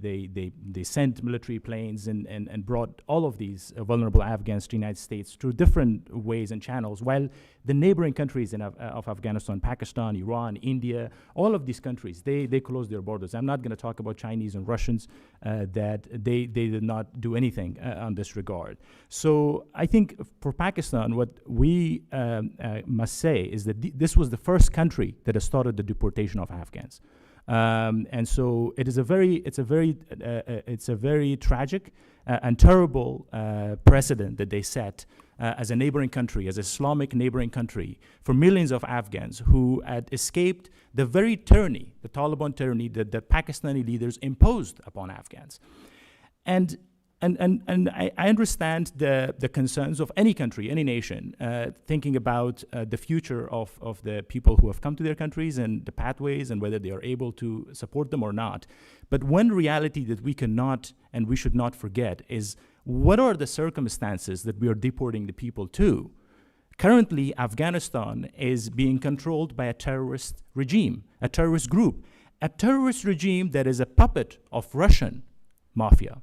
sent military planes and brought all of these vulnerable Afghans to the United States through different ways and channels, while the neighboring countries of Afghanistan, Pakistan, Iran, India, all of these countries, they closed their borders. I'm not going to talk about Chinese and Russians, that they did not do anything on this regard. So I think for Pakistan, what we must say is that this was the first country that has started the deportation of Afghans. And so it's a very tragic and terrible precedent that they set as a neighboring country, as an Islamic neighboring country, for millions of Afghans who had escaped the very tyranny, the Taliban tyranny that the Pakistani leaders imposed upon Afghans. And I understand the concerns of any country, any nation, thinking about the future of the people who have come to their countries and the pathways and whether they are able to support them or not. But one reality that we cannot and we should not forget is what are the circumstances that we are deporting the people to? Currently, Afghanistan is being controlled by a terrorist regime, a terrorist group, a terrorist regime that is a puppet of Russian mafia.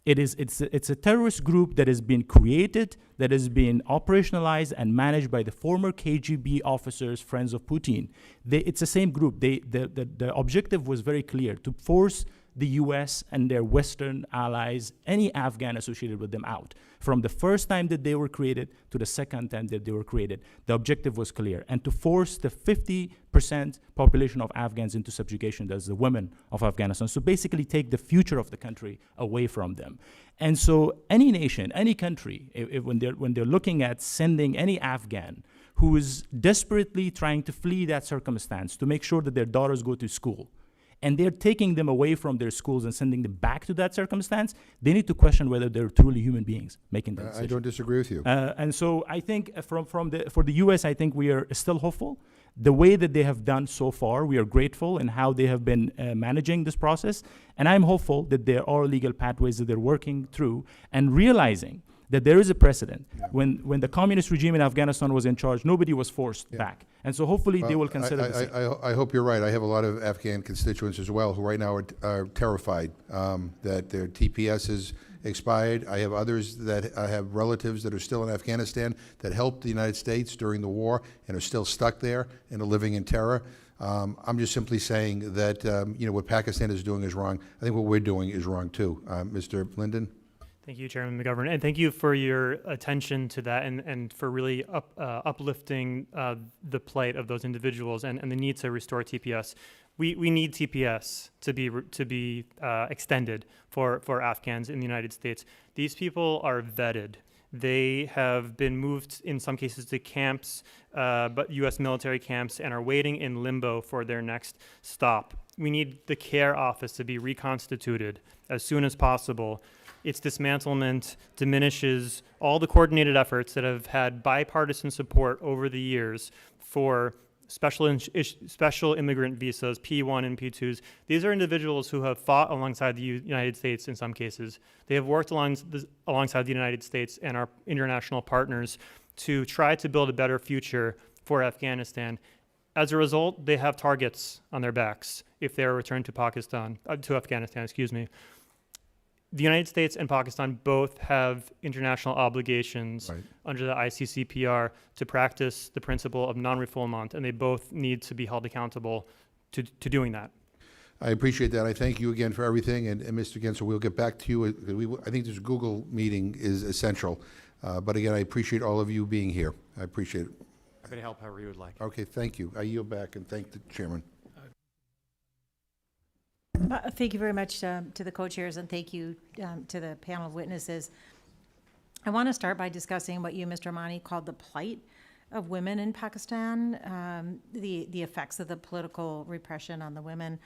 It's a terrorist group that has been created, that has been operationalized and managed by the former KGB officers, friends of Putin. It's the same group. The objective was very clear, to force the US and their Western allies, any Afghan associated with them, out. From the first time that they were created to the second time that they were created, the objective was clear. And to force the 50% population of Afghans into subjugation, that's the women of Afghanistan. So basically take the future of the country away from them. And so any nation, any country, when they're looking at sending any Afghan who is desperately trying to flee that circumstance to make sure that their daughters go to school, and they're taking them away from their schools and sending them back to that circumstance, they need to question whether they're truly human beings making that decision. I don't disagree with you. And so I think for the US, I think we are still hopeful. The way that they have done so far, we are grateful in how they have been managing this process. And I'm hopeful that there are legal pathways that they're working through and realizing that there is a precedent. Yeah. When the communist regime in Afghanistan was in charge, nobody was forced back. And so hopefully they will consider this. I hope you're right. I have a lot of Afghan constituents as well who right now are terrified that their TPS is expired. I have others that have relatives that are still in Afghanistan that helped the United States during the war and are still stuck there and are living in terror. I'm just simply saying that what Pakistan is doing is wrong. I think what we're doing is wrong too. Mr. Linden? Thank you, Chairman McGovern, and thank you for your attention to that and for really uplifting the plight of those individuals and the need to restore TPS. We need TPS to be extended for Afghans in the United States. These people are vetted. They have been moved in some cases to camps, but U.S. military camps, and are waiting in limbo for their next stop. We need the care office to be reconstituted as soon as possible. Its dismantlement diminishes all the coordinated efforts that have had bipartisan support over the years for special immigrant visas, P1 and P2s. These are individuals who have fought alongside the United States in some cases. They have worked alongside the United States and our international partners to try to build a better future for Afghanistan. As a result, they have targets on their backs if they are returned to Afghanistan, excuse me. The United States and Pakistan both have international obligations under the ICCPR to practice the principle of non-refoulement, and they both need to be held accountable to doing that. I appreciate that. I thank you again for everything. And Mr. Gensler, we'll get back to you. I think this Google meeting is essential. But again, I appreciate all of you being here. I appreciate it. Happy to help however you would like. Okay, thank you. I yield back and thank the chairman. Thank you very much to the co-chairs, and thank you to the panel of witnesses. I want to start by discussing what you, Mr. Amani, called the plight of women in Pakistan, the effects of the political repression on the women.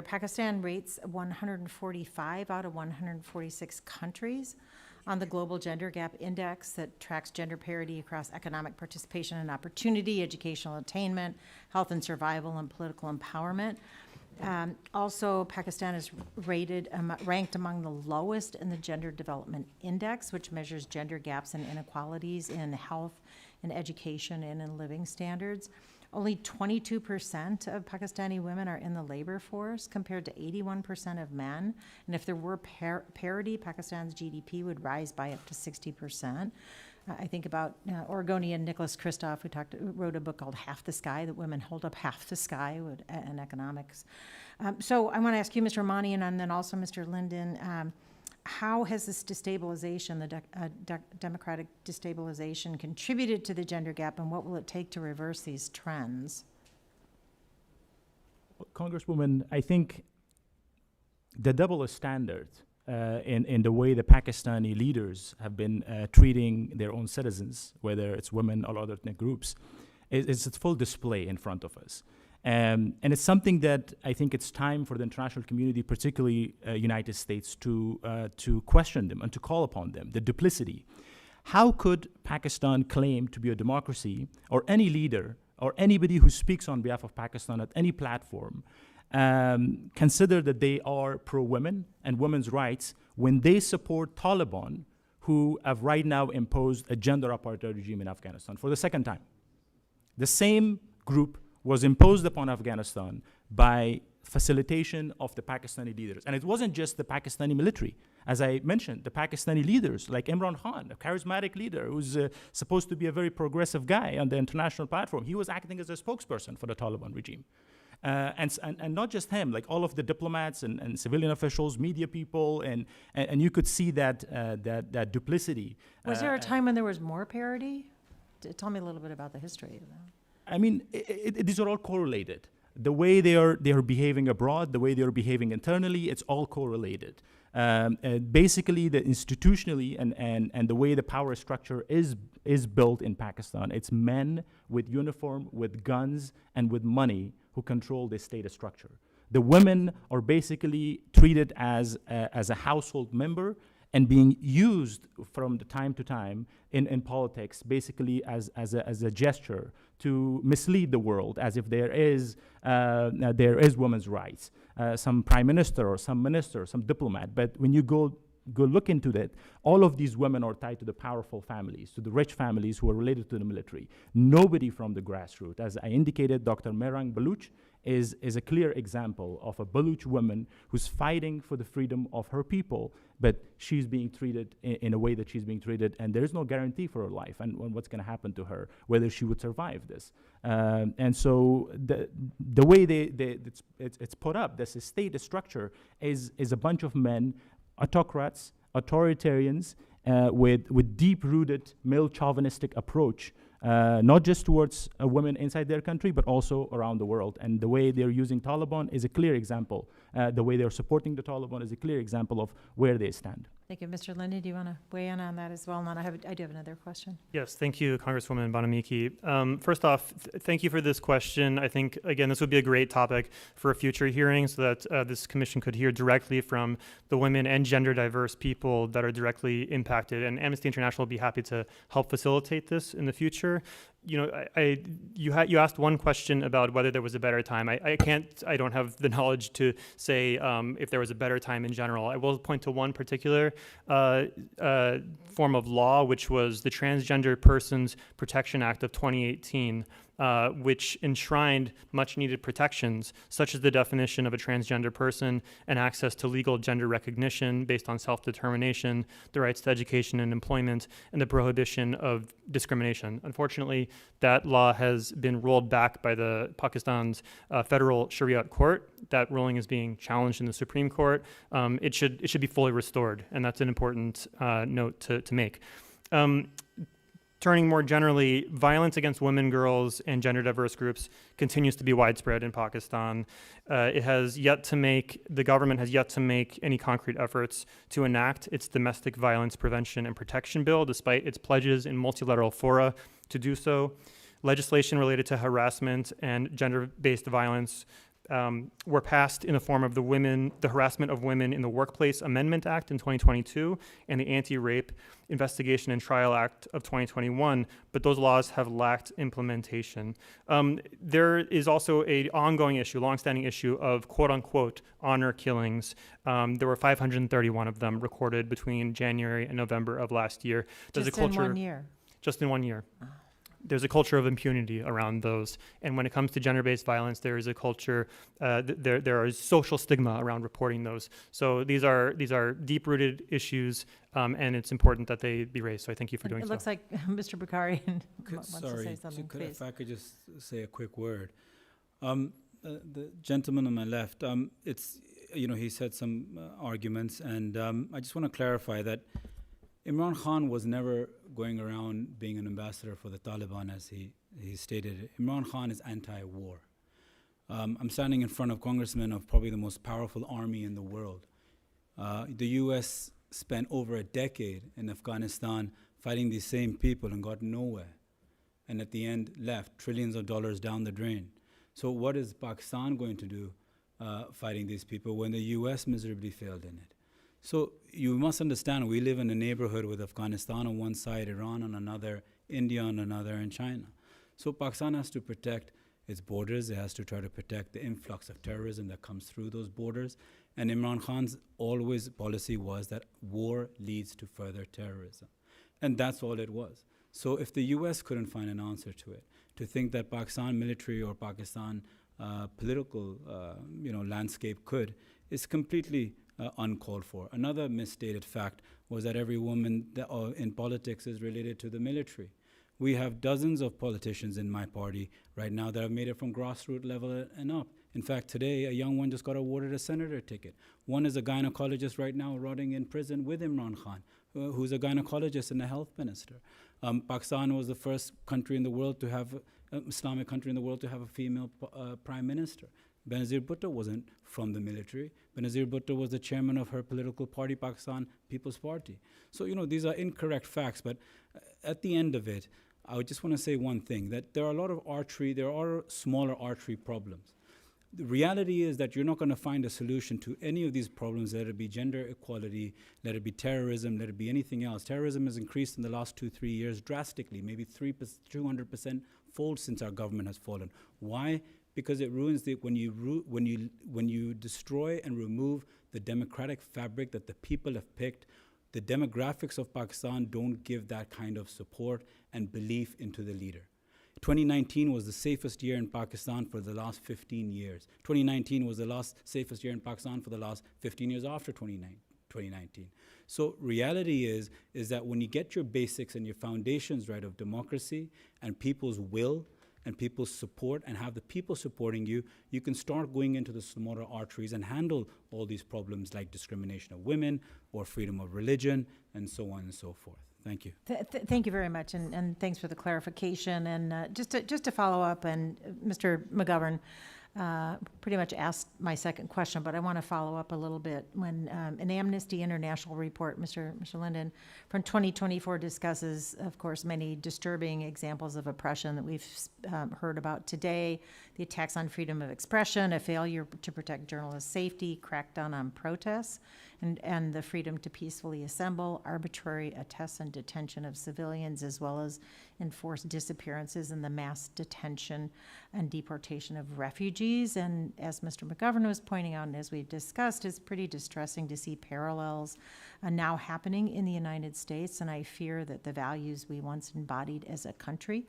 Pakistan rates 145 out of 146 countries on the Global Gender Gap Index that tracks gender parity across economic participation and opportunity, educational attainment, health and survival, and political empowerment. Also, Pakistan is ranked among the lowest in the Gender Development Index, which measures gender gaps and inequalities in health, in education, and in living standards. Only 22% of Pakistani women are in the labor force, compared to 81% of men. And if there were parity, Pakistan's GDP would rise by up to 60%. I think about Oregonian Nicholas Kristof, who wrote a book called Half the Sky, that women hold up half the sky in economics. So I want to ask you, Mr. Amani, and then also Mr. Linden, how has this destabilization, the democratic destabilization, contributed to the gender gap, and what will it take to reverse these trends? Congresswoman, I think the double standard in the way the Pakistani leaders have been treating their own citizens, whether it's women or other ethnic groups, is a full display in front of us. And it's something that I think it's time for the international community, particularly United States, to question them and to call upon them, the duplicity. How could Pakistan claim to be a democracy, or any leader or anybody who speaks on behalf of Pakistan at any platform consider that they are pro-women and women's rights when they support Taliban, who have right now imposed a gender apartheid regime in Afghanistan for the second time? The same group was imposed upon Afghanistan by facilitation of the Pakistani leaders. And it wasn't just the Pakistani military. As I mentioned, the Pakistani leaders, like Imran Khan, a charismatic leader who's supposed to be a very progressive guy on the international platform, he was acting as a spokesperson for the Taliban regime. And not just him, like all of the diplomats and civilian officials, media people, and you could see that duplicity. Was there a time when there was more parity? Tell me a little bit about the history of that. I mean, these are all correlated. The way they are behaving abroad, the way they are behaving internally, it's all correlated. Basically, institutionally and the way the power structure is built in Pakistan, it's men with uniform, with guns, and with money who control the state structure. The women are basically treated as a household member and being used from the time to time in politics, basically as a gesture to mislead the world, as if there is women's rights. Some prime minister or some minister, some diplomat. But when you go look into that, all of these women are tied to the powerful families, to the rich families who are related to the military. Nobody from the grassroots. As I indicated, Dr. Mehrang Baluch is a clear example of a Baluch woman who's fighting for the freedom of her people, but she's being treated in a way that she's being treated, and there is no guarantee for her life and what's going to happen to her, whether she would survive this. And so the way it's put up, this state structure is a bunch of men, autocrats, authoritarians, with deep-rooted male chauvinistic approach, not just towards women inside their country, but also around the world. And the way they're using Taliban is a clear example. The way they're supporting the Taliban is a clear example of where they stand. Thank you. Mr. Linden, do you want to weigh in on that as well? And then I do have another question. Yes, thank you, Congresswoman Bonamiki. First off, thank you for this question. I think, again, this would be a great topic for a future hearing so that this commission could hear directly from the women and gender diverse people that are directly impacted. And Amnesty International will be happy to help facilitate this in the future. You know, you asked one question about whether there was a better time. I don't have the knowledge to say if there was a better time in general. I will point to one particular form of law, which was the Transgender Persons Protection Act of 2018, which enshrined much needed protections, such as the definition of a transgender person and access to legal gender recognition based on self-determination, the rights to education and employment, and the prohibition of discrimination. Unfortunately, that law has been rolled back by the Pakistan's federal Sharia court. That ruling is being challenged in the Supreme Court. It should be fully restored, and that's an important note to make. Turning more generally, violence against women, girls, and gender diverse groups continues to be widespread in Pakistan. The government has yet to make any concrete efforts to enact its Domestic Violence Prevention and Protection Bill, despite its pledges in multilateral fora to do so. Legislation related to harassment and gender-based violence were passed in the form of the Harassment of Women in the Workplace Amendment Act in 2022 and the Anti-Rape Investigation and Trial Act of 2021, but those laws have lacked implementation. There is also an ongoing issue, longstanding issue of quote-unquote honor killings. There were 531 of them recorded between January and November of last year. Just in 1 year? Just in 1 year. There's a culture of impunity around those. And when it comes to gender-based violence, there is a culture, there is social stigma around reporting those. So these are deep-rooted issues, and it's important that they be raised. So I thank you for doing so. It looks like Mr. Bukhari wants to say something, please. If I could just say a quick word. The gentleman on my left, he said some arguments, and I just want to clarify that Imran Khan was never going around being an ambassador for the Taliban, as he stated. Imran Khan is anti-war. I'm standing in front of congressmen of probably the most powerful army in the world. The U.S. spent over a decade in Afghanistan fighting these same people and got nowhere. And at the end, left trillions of dollars down the drain. So what is Pakistan going to do fighting these people when the U.S. miserably failed in it? So you must understand, we live in a neighborhood with Afghanistan on one side, Iran on another, India on another, and China. So Pakistan has to protect its borders. It has to try to protect the influx of terrorism that comes through those borders. And Imran Khan's always policy was that war leads to further terrorism. And that's all it was. So if the US couldn't find an answer to it, to think that Pakistan military or Pakistan political landscape could, is completely uncalled for. Another misstated fact was that every woman in politics is related to the military. We have dozens of politicians in my party right now that have made it from grassroots level and up. In fact, today, a young one just got awarded a senator ticket. One is a gynecologist right now rotting in prison with Imran Khan, who's a gynecologist and a health minister. Pakistan was the first country in the world to have, Islamic country in the world to have a female prime minister. Benazir Bhutto wasn't from the military. Benazir Bhutto was the chairman of her political party, Pakistan People's Party. So, these are incorrect facts, but at the end of it, I would just want to say one thing, that there are a lot of there are smaller artery problems. The reality is that you're not going to find a solution to any of these problems, let it be gender equality, let it be terrorism, let it be anything else. Terrorism has increased in the last 2-3 years drastically, maybe 200% fold since our government has fallen. Why? Because it ruins when you destroy and remove the democratic fabric that the people have picked. The demographics of Pakistan don't give that kind of support and belief into the leader. 2019 was the safest year in Pakistan for the last 15 years. 2019 was the safest year in Pakistan for the last 15 years after 2019. So reality is that when you get your basics and your foundations right of democracy and people's will and people's support and have the people supporting you, you can start going into the smaller arteries and handle all these problems like discrimination of women or freedom of religion and so on and so forth. Thank you. Thank you very much, and thanks for the clarification. And just to follow up, and Mr. McGovern pretty much asked my second question, but I want to follow up a little bit. When an Amnesty International report, Mr. Linden, from 2024 discusses, of course, many disturbing examples of oppression that we've heard about today, the attacks on freedom of expression, a failure to protect journalists' safety, crackdown on protests, and the freedom to peacefully assemble, arbitrary arrests and detention of civilians, as well as enforced disappearances and the mass detention and deportation of refugees. And as Mr. McGovern was pointing out, and as we've discussed, it's pretty distressing to see parallels now happening in the United States. And I fear that the values we once embodied as a country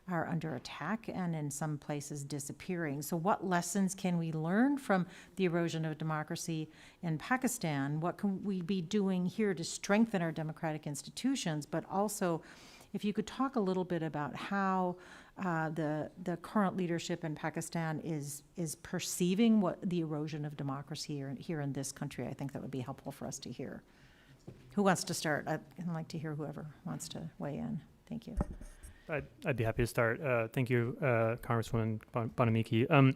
are under attack and in some places disappearing. So what lessons can we learn from the erosion of democracy in Pakistan? What can we be doing here to strengthen our democratic institutions? But also, if you could talk a little bit about how the current leadership in Pakistan is perceiving what the erosion of democracy here in this country, I think that would be helpful for us to hear. Who wants to start? I'd like to hear whoever wants to weigh in. Thank you. I'd be happy to start. Thank you, Congresswoman Bonamiki.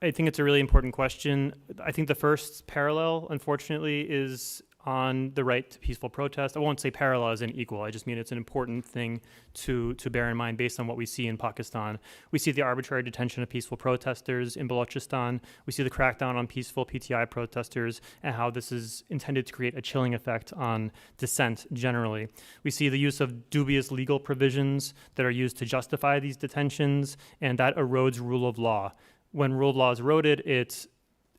I think it's a really important question. I think the first parallel, unfortunately, is on the right to peaceful protest. I won't say parallel as in equal. I just mean it's an important thing to bear in mind based on what we see in Pakistan. We see the arbitrary detention of peaceful protesters in Balochistan. We see the crackdown on peaceful PTI protesters and how this is intended to create a chilling effect on dissent generally. We see the use of dubious legal provisions that are used to justify these detentions, and that erodes rule of law. When rule of law is eroded, it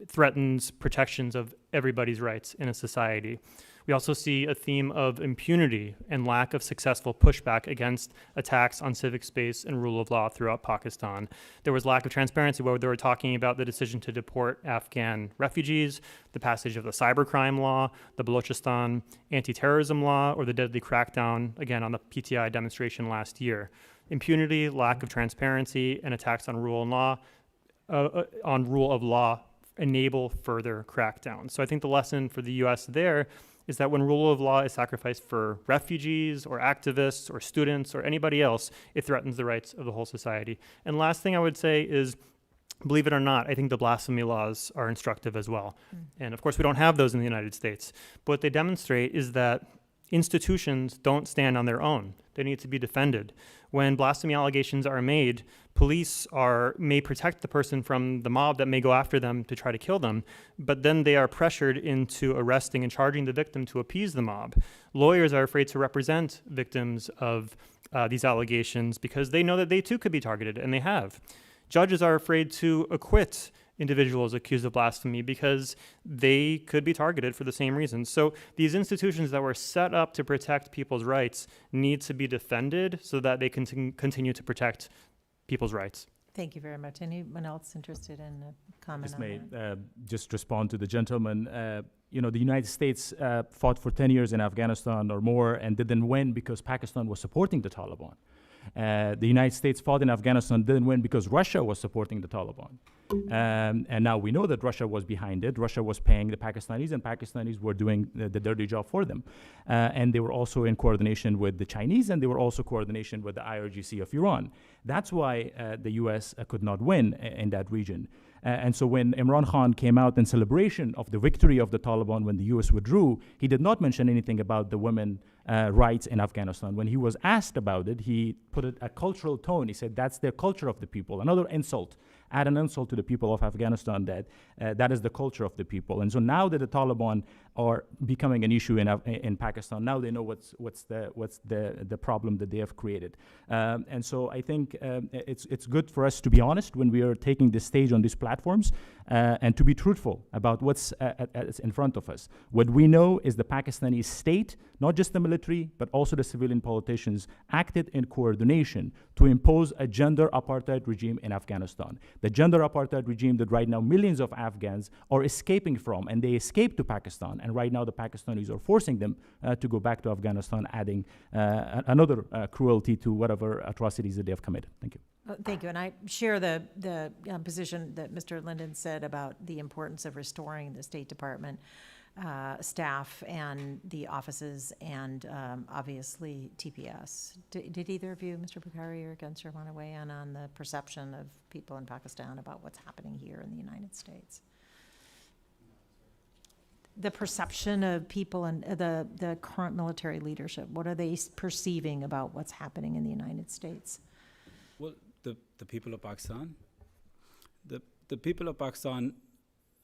threatens protections of everybody's rights in a society. We also see a theme of impunity and lack of successful pushback against attacks on civic space and rule of law throughout Pakistan. There was lack of transparency where they were talking about the decision to deport Afghan refugees, the passage of the cybercrime law, the Balochistan anti-terrorism law, or the deadly crackdown, again, on the PTI demonstration last year. Impunity, lack of transparency, and attacks on rule of law enable further crackdowns. So I think the lesson for the U.S. there is that when rule of law is sacrificed for refugees or activists or students or anybody else, it threatens the rights of the whole society. And last thing I would say is believe it or not, I think the blasphemy laws are instructive as well. And of course, we don't have those in the United States. But what they demonstrate is that institutions don't stand on their own. They need to be defended. When blasphemy allegations are made, police may protect the person from the mob that may go after them to try to kill them, but then they are pressured into arresting and charging the victim to appease the mob. Lawyers are afraid to represent victims of these allegations because they know that they too could be targeted, and they have. Judges are afraid to acquit individuals accused of blasphemy because they could be targeted for the same reasons. So these institutions that were set up to protect people's rights need to be defended so that they can continue to protect people's rights. Thank you very much. Anyone else interested in a comment Just on may that? just respond to the gentleman. The United States fought for 10 years in Afghanistan or more and didn't win because Pakistan was supporting the Taliban. The United States fought in Afghanistan, didn't win because Russia was supporting the Taliban. And now we know that Russia was behind it. Russia was paying the Pakistanis, and Pakistanis were doing the dirty job for them. And they were also in coordination with the Chinese, and they were also coordination with the IRGC of Iran. That's why the US could not win in that region. And so when Imran Khan came out in celebration of the victory of the Taliban when the US withdrew, he did not mention anything about the women rights in Afghanistan. When he was asked about it, he put a cultural tone. He said, that's their culture of the people. Another insult. Add an insult to the people of Afghanistan that that is the culture of the people. And so now that the Taliban are becoming an issue in Pakistan, now they know what's the problem that they have created. And so I think it's good for us to be honest when we are taking the stage on these platforms and to be truthful about what's in front of us. What we know is the Pakistani state, not just the military, but also the civilian politicians, acted in coordination to impose a gender apartheid regime in Afghanistan. The gender apartheid regime that right now millions of Afghans are escaping from, and they escaped to Pakistan. And right now the Pakistanis are forcing them to go back to Afghanistan, adding another cruelty to whatever atrocities that they have committed. Thank you. Thank you, and I share the position that Mr. Linden said about the importance of restoring the State Department staff and the offices and obviously TPS. Did either of you, Mr. Bukhari or Gensler, want to weigh in on the perception of people in Pakistan about what's happening here in the United States? The perception of people and the current military leadership, what are they perceiving about what's happening in the United States? Well, the people of Pakistan, the people of Pakistan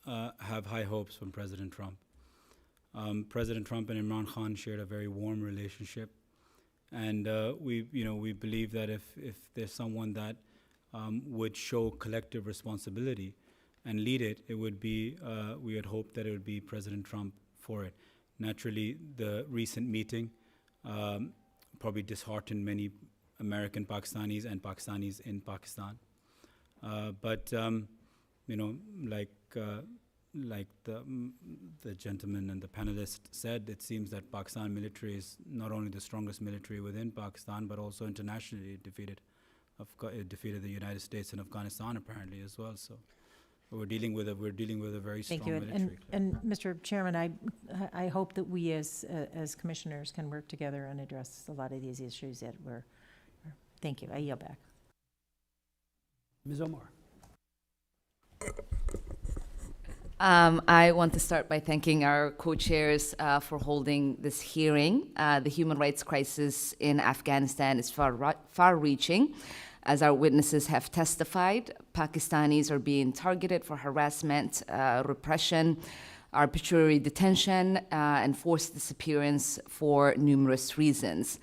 have high hopes from President Trump. President Trump and Imran Khan shared a very warm relationship, and we believe that if there's someone that would show collective responsibility and lead it, it would be we had hoped that it would be President Trump for it. Naturally, the recent meeting probably disheartened many American Pakistanis and Pakistanis in Pakistan, but like the gentleman and the panelist said, it seems that Pakistan military is not only the strongest military within Pakistan, but also internationally it defeated the United States and Afghanistan apparently as well. So we're dealing with a very strong military. Thank you. And Mr. Chairman, I hope that we as commissioners can work together and address a lot of these issues that we're. Thank you. I yield back. Ms. Omar. I want to start by thanking our co-chairs for holding this hearing. The human rights crisis in Afghanistan is far-reaching. As our witnesses have testified, Pakistanis are being targeted for harassment, repression, arbitrary detention, and forced disappearance for numerous reasons.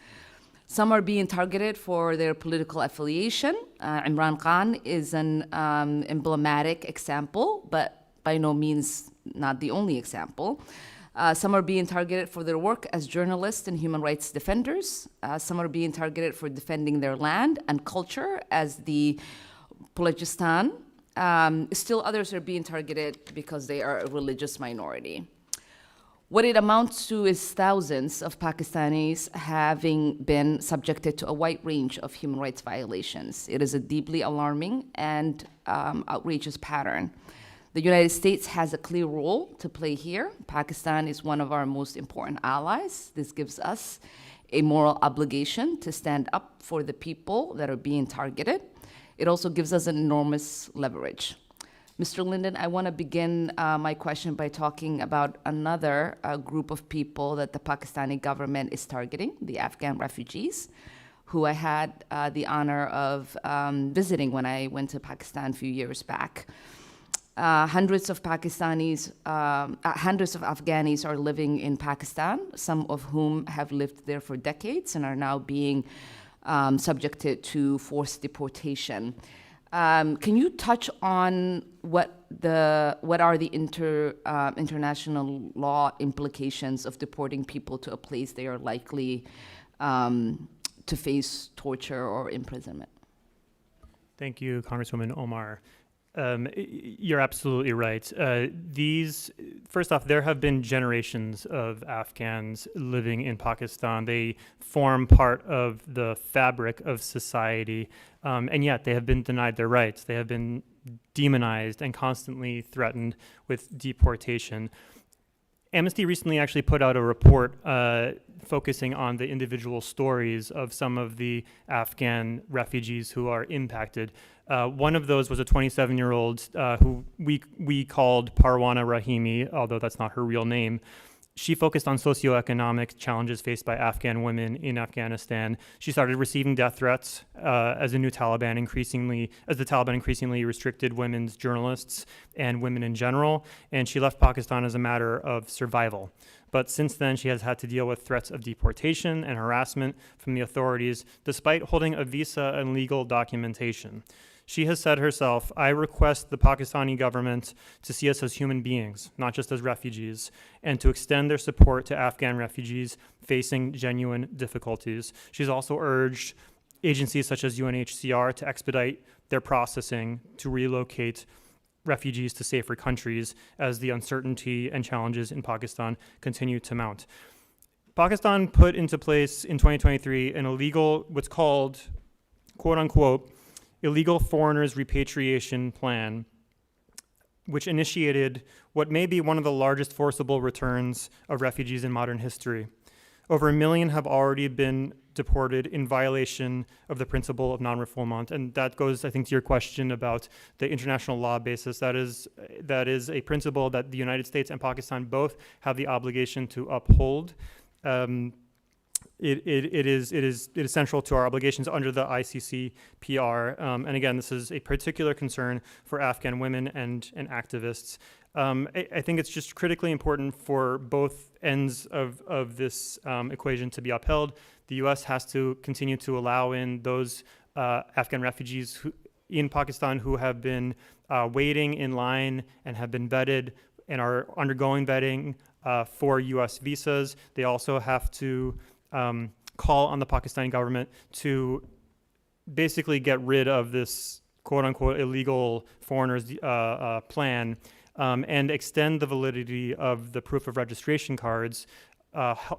Some are being targeted for their political affiliation. Imran Khan is an emblematic example, but by no means not the only example. Some are being targeted for their work as journalists and human rights defenders. Some are being targeted for defending their land and culture as the Balochistan. Still others are being targeted because they are a religious minority. What it amounts to is thousands of Pakistanis having been subjected to a wide range of human rights violations. It is a deeply alarming and outrageous pattern. The United States has a clear role to play here. Pakistan is one of our most important allies. This gives us a moral obligation to stand up for the people that are being targeted. It also gives us an enormous leverage. Mr. Linden, I want to begin my question by talking about another group of people that the Pakistani government is targeting, the Afghan refugees, who I had the honor of visiting when I went to Pakistan a few years back. Hundreds of Afghanis are living in Pakistan, some of whom have lived there for decades and are now being subjected to forced deportation. Can you touch on what are the international law implications of deporting people to a place they are likely to face torture or imprisonment? Thank you, Congresswoman Omar. You're absolutely right. First off, there have been generations of Afghans living in Pakistan. They form part of the fabric of society, and yet they have been denied their rights. They have been demonized and constantly threatened with deportation. Amnesty recently actually put out a report focusing on the individual stories of some of the Afghan refugees who are impacted. One of those was a 27-year-old who we called Parwana Rahimi, although that's not her real name. She focused on socioeconomic challenges faced by Afghan women in Afghanistan. She started receiving death threats as the Taliban increasingly restricted women's journalists and women in general, and she left Pakistan as a matter of survival. But since then, she has had to deal with threats of deportation and harassment from the authorities, despite holding a visa and legal documentation. She has said herself, "I request the Pakistani government to see us as human beings, not just as refugees, and to extend their support to Afghan refugees facing genuine difficulties." She's also urged agencies such as UNHCR to expedite their processing to relocate refugees to safer countries as the uncertainty and challenges in Pakistan continue to mount. Pakistan put into place in 2023 an illegal, what's called, quote unquote, illegal foreigners repatriation plan, which initiated what may be one of the largest forcible returns of refugees in modern history. Over 1 million have already been deported in violation of the principle of non-refoulement, and that goes, I think, to your question about the international law basis. That is a principle that the United States and Pakistan both have the obligation to uphold. It is central to our obligations under the ICCPR. And again, this is a particular concern for Afghan women and activists. I think it's just critically important for both ends of this equation to be upheld. The U.S. has to continue to allow in those Afghan refugees in Pakistan who have been waiting in line and have been vetted and are undergoing vetting for U.S. visas. They also have to call on the Pakistani government to basically get rid of this quote-unquote illegal foreigners plan and extend the validity of the proof of registration cards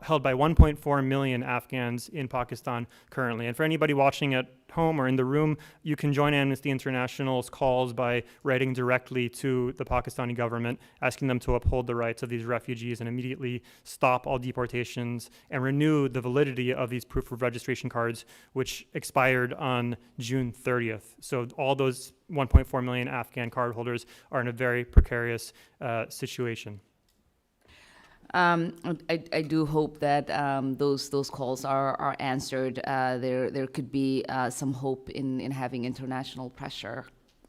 held by 1.4 million Afghans in Pakistan currently. And for anybody watching at home or in the room, you can join Amnesty International's calls by writing directly to the Pakistani government, asking them to uphold the rights of these refugees and immediately stop all deportations and renew the validity of these proof of registration cards, which expired on June 30th. So all those 1.4 million Afghan cardholders are in a very precarious situation. I do hope that those calls are answered. There could be some hope in having international pressure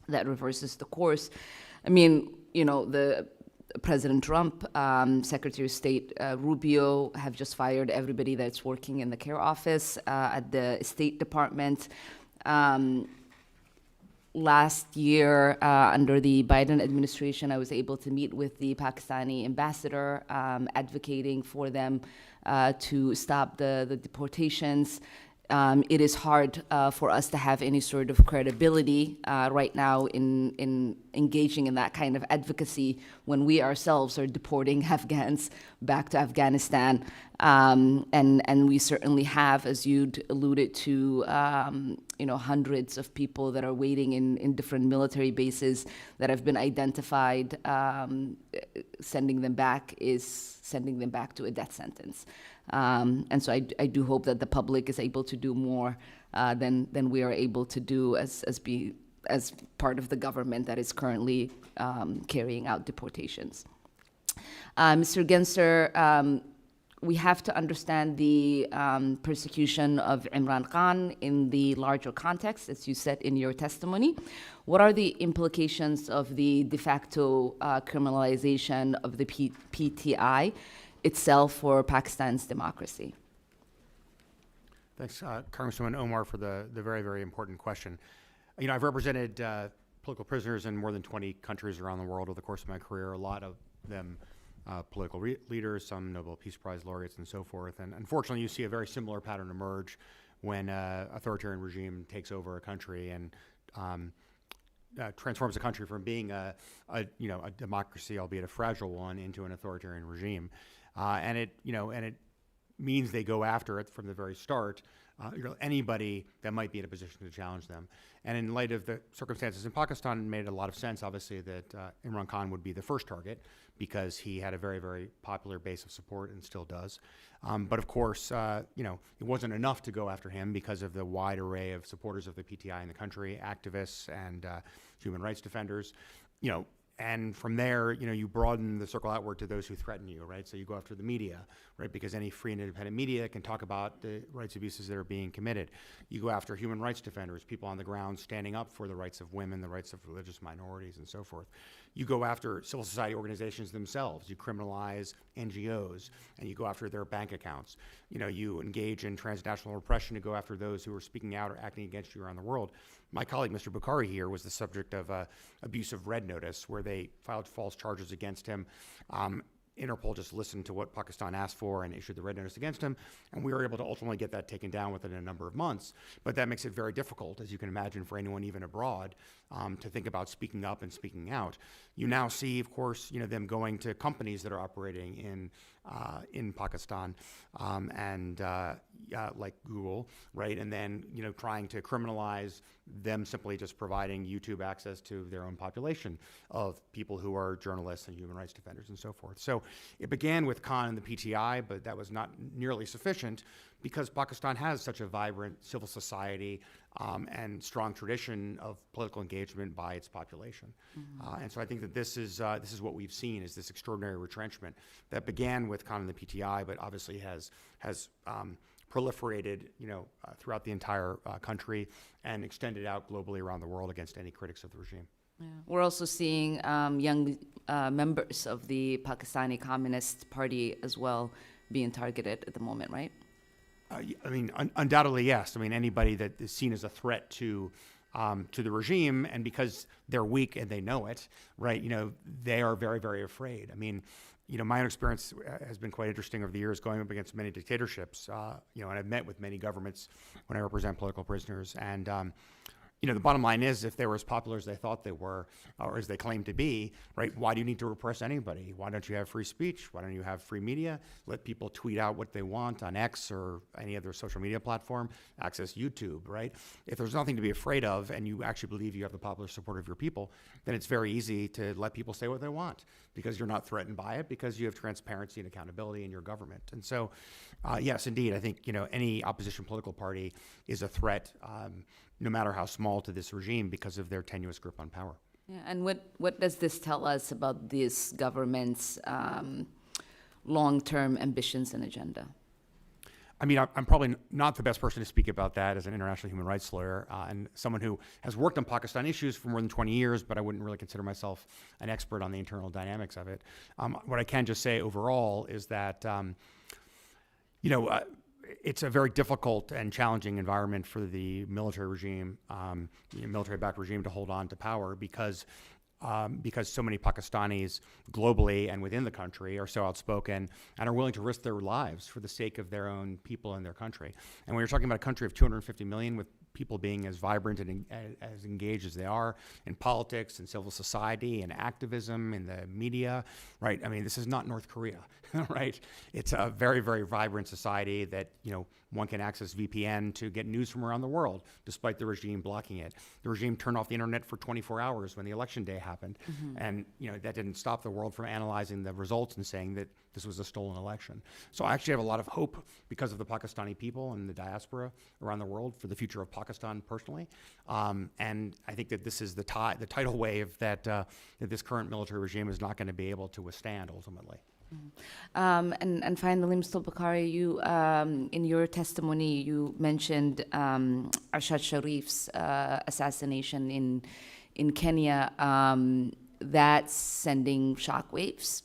that reverses the course. I mean, the President Trump, Secretary of State Rubio have just fired everybody that's working in the care office at the State Department. Last year, under the Biden administration, I was able to meet with the Pakistani ambassador, advocating for them to stop the deportations. It is hard for us to have any sort of credibility right now in engaging in that kind of advocacy when we ourselves are deporting Afghans back to Afghanistan. And we certainly have, as you'd alluded to, hundreds of people that are waiting in different military bases that have been identified. Sending them back is sending them back to a death sentence. And so I do hope that the public is able to do more than we are able to do as as part of the government that is currently carrying out deportations. Mr. Gencer, we have to understand the persecution of Imran Khan in the larger context, as you said in your testimony. What are the implications of the de facto criminalization of the PTI itself for Pakistan's democracy? Thanks, Congresswoman Omar, for the very, very important question. You know, I've represented political prisoners in more than 20 countries around the world over the course of my career, a lot of them political leaders, some Nobel Peace Prize laureates, and so forth. And unfortunately, you see a very similar pattern emerge when an authoritarian regime takes over a country and transforms a country from being a democracy, albeit a fragile one, into an authoritarian regime. And it means they go after it from the very start. Anybody that might be in a position to challenge them. And in light of the circumstances in Pakistan, it made a lot of sense, obviously, that Imran Khan would be the first target because he had a very, very popular base of support and still does. But of course, it wasn't enough to go after him because of the wide array of supporters of the PTI in the country, activists and human rights defenders. And from there, you broaden the circle outward to those who threaten you, right? So you go after the media, right? Because any free and independent media can talk about the rights abuses that are being committed. You go after human rights defenders, people on the ground standing up for the rights of women, the rights of religious minorities, and so forth. You go after civil society organizations themselves. You criminalize NGOs, and you go after their bank accounts. You engage in transnational repression to go after those who are speaking out or acting against you around the world. My colleague, Mr. Bukhari, here was the subject of abuse of red notice, where they filed false charges against him. Interpol just listened to what Pakistan asked for and issued the red notice against him, and we were able to ultimately get that taken down within a number of months. But that makes it very difficult, as you can imagine, for anyone even abroad to think about speaking up and speaking out. You now see, of course, them going to companies that are operating in Pakistan and like Google, right? And then trying to criminalize them simply just providing YouTube access to their own population of people who are journalists and human rights defenders and so forth. So it began with Khan and the PTI, but that was not nearly sufficient because Pakistan has such a vibrant civil society and strong tradition of political engagement by its population. Mm-hmm. And so I think that this is what we've seen, is this extraordinary retrenchment that began with Khan and the PTI, but obviously has proliferated, throughout the entire country and extended out globally around the world against any critics of the regime. Yeah. We're also seeing young members of the Pakistani Communist Party as well being targeted at the moment, right? Undoubtedly, yes. Anybody that is seen as a threat to the regime, and because they're weak and they know it, right? They are very, very afraid. My own experience has been quite interesting over the years, going up against many dictatorships. And I've met with many governments when I represent political prisoners. And the bottom line is, if they were as popular as they thought they were, or as they claimed to be, right, why do you need to repress anybody? Why don't you have free speech? Why don't you have free media? Let people tweet out what they want on X or any other social media platform, access YouTube, right? If there's nothing to be afraid of and you actually believe you have the popular support of your people, then it's very easy to let people say what they want because you're not threatened by it, because you have transparency and accountability in your government. And so, yes, indeed, I think, any opposition political party is a threat, no matter how small, to this regime because of their tenuous grip on power. Yeah, and what does this tell us about this government's long-term ambitions and agenda? I'm probably not the best person to speak about that as an international human rights lawyer and someone who has worked on Pakistan issues for more than 20 years, but I wouldn't really consider myself an expert on the internal dynamics of it. What I can just say overall is that, it's a very difficult and challenging environment for the military regime, military-backed regime, to hold on to power because so many Pakistanis globally and within the country are so outspoken and are willing to risk their lives for the sake of their own people and their country. And when you're talking about a country of 250 million with people being as vibrant and as engaged as they are in politics and civil society and activism in the media, right? This is not North Korea, right? It's a very, very vibrant society that, One can access VPN to get news from around the world, despite the regime blocking it. The regime turned off the internet for 24 hours when the election day happened, and that didn't stop the world from analyzing the results and saying that this was a stolen election. So I actually have a lot of hope because of the Pakistani people and the diaspora around the world for the future of Pakistan personally. And I think that this is the tidal wave that this current military regime is not going to be able to withstand ultimately. And finally, Mr. Bukhari, you, in your testimony, you mentioned Arshad Sharif's assassination in Kenya. That's sending shockwaves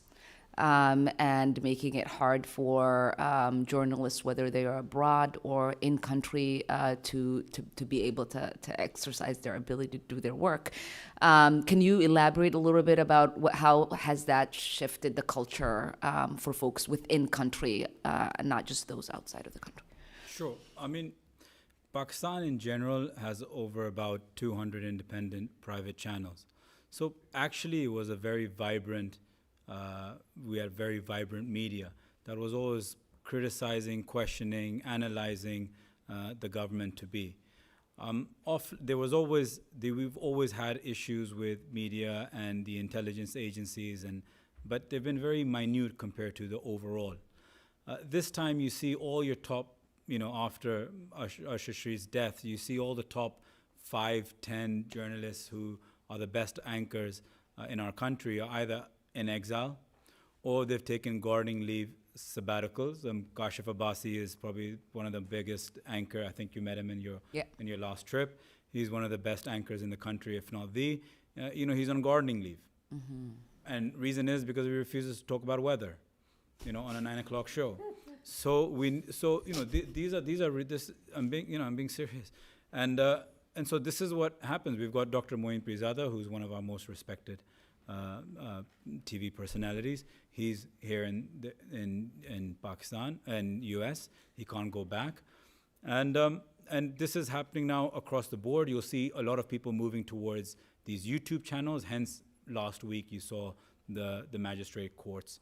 and making it hard for journalists, whether they are abroad or in country, to be able to exercise their ability to do their work. Can you elaborate a little bit about how has that shifted the culture for folks within country, and not just those outside of the country? Sure. I mean, Pakistan in general has over about 200 independent private channels. So actually, it was a very vibrant. We had very vibrant media that was always criticizing, questioning, analyzing the government to be. We've always had issues with media and the intelligence agencies, but they've been very minute compared to the overall. This time you see all your top, after Arshad Sharif's death, you see all the top 5, 10 journalists who are the best anchors in our country are either in exile, or they've taken gardening leave sabbaticals. Kashif Abbasi is probably one of the biggest anchor. I think you met him in your last trip. He's one of the best anchors in the country, if not the. He's on gardening leave, and reason is because he refuses to talk about weather, on a 9 o'clock show. I'm being serious, and so this is what happens. We've got Dr. Moeen Pirzada, who's one of our most respected TV personalities. He's here in Pakistan and US. He can't go back, and this is happening now across the board. You'll see a lot of people moving towards these YouTube channels. Hence, last week you saw the magistrate court's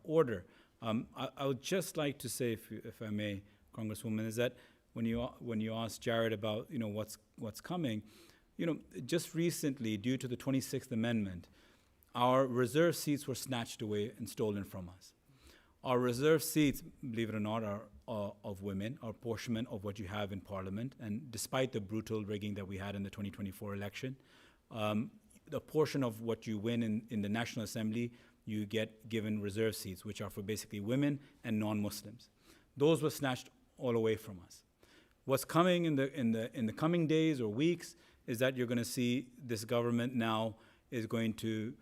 order. I would just like to say, if I may, Congresswoman, is that when you asked Jared about what's coming, just recently, due to the 26th Amendment, our reserve seats were snatched away and stolen from us. Our reserve seats, believe it or not, are of women, are apportionment of what you have in Parliament. And despite the brutal rigging that we had in the 2024 election, the portion of what you win in the National Assembly, you get given reserve seats, which are for basically women and non-Muslims. Those were snatched all away from us. What's coming in the coming days or weeks is that you're going to see this government now is going to,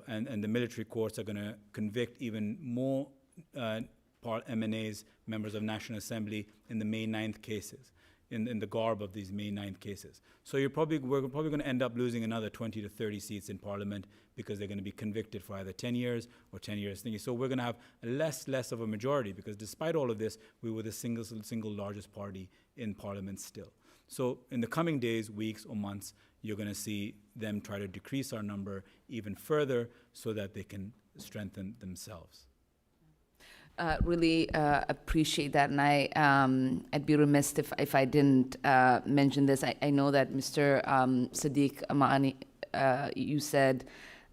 and the military courts are going to convict even more MNAs, members of National Assembly, in the May 9th cases, in the garb of these May 9th cases. So we're probably going to end up losing another 20 to 30 seats in Parliament because they're going to be convicted for either 10 years or 10 years thingy. So we're going to have less of a majority, because despite all of this, we were the single largest party in Parliament still. So in the coming days, weeks, or months, you're going to see them try to decrease our number even further so that they can strengthen themselves. Really appreciate that, and I'd be remiss if I didn't mention this. I know that Mr. Sadiq Amani, you said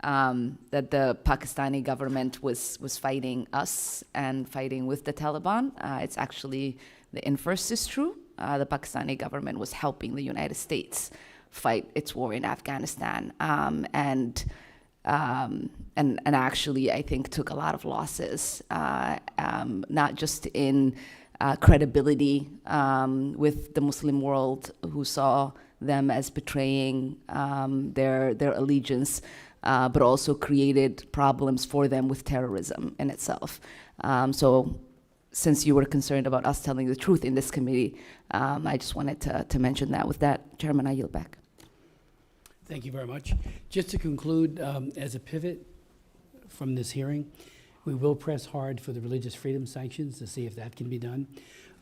that the Pakistani government was fighting us and fighting with the Taliban. It's actually the inverse is true. The Pakistani government was helping the United States fight its war in Afghanistan, and actually, I think, took a lot of losses, not just in credibility with the Muslim world, who saw them as betraying their allegiance, but also created problems for them with terrorism in itself. So since you were concerned about us telling the truth in this committee, I just wanted to mention that. With that, Chairman, I yield back. Thank you very much. Just to conclude, as a pivot from this hearing, we will press hard for the religious freedom sanctions to see if that can be done.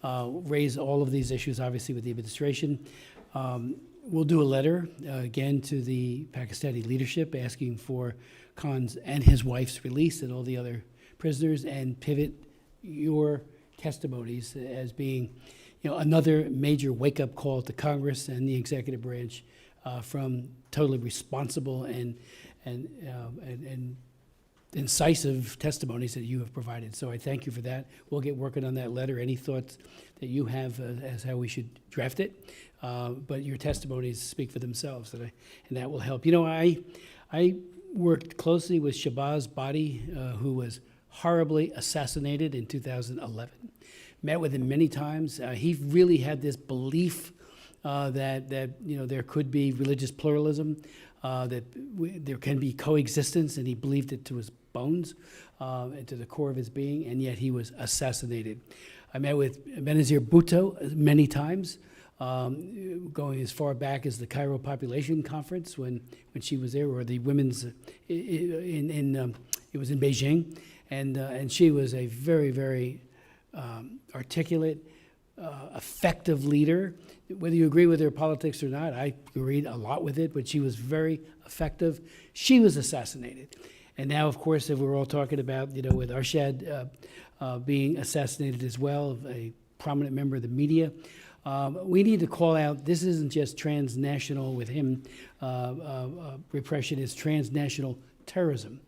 Raise all of these issues, obviously, with the administration. We'll do a letter, again, to the Pakistani leadership asking for Khan's and his wife's release and all the other prisoners, and pivot your testimonies as being another major wake-up call to Congress and the executive branch from totally responsible and incisive testimonies that you have provided. So I thank you for that. We'll get working on that letter. Any thoughts that you have as how we should draft it? But your testimonies speak for themselves, and that will help. I worked closely with Shabazz Badi, who was horribly assassinated in 2011. Met with him many times. He really had this belief that there could be religious pluralism, that there can be coexistence, and he believed it to his bones, and to the core of his being, and yet he was assassinated. I met with Benazir Bhutto many times, going as far back as the Cairo Population Conference when she was there, or the women's it was in Beijing, and she was a very, very articulate, effective leader. Whether you agree with her politics or not, I agreed a lot with it, but she was very effective. She was assassinated. And now, of course, if we're all talking about, with Arshad being assassinated as well, a prominent member of the media, we need to call out, this isn't just transnational with him, repression, it's transnational terrorism.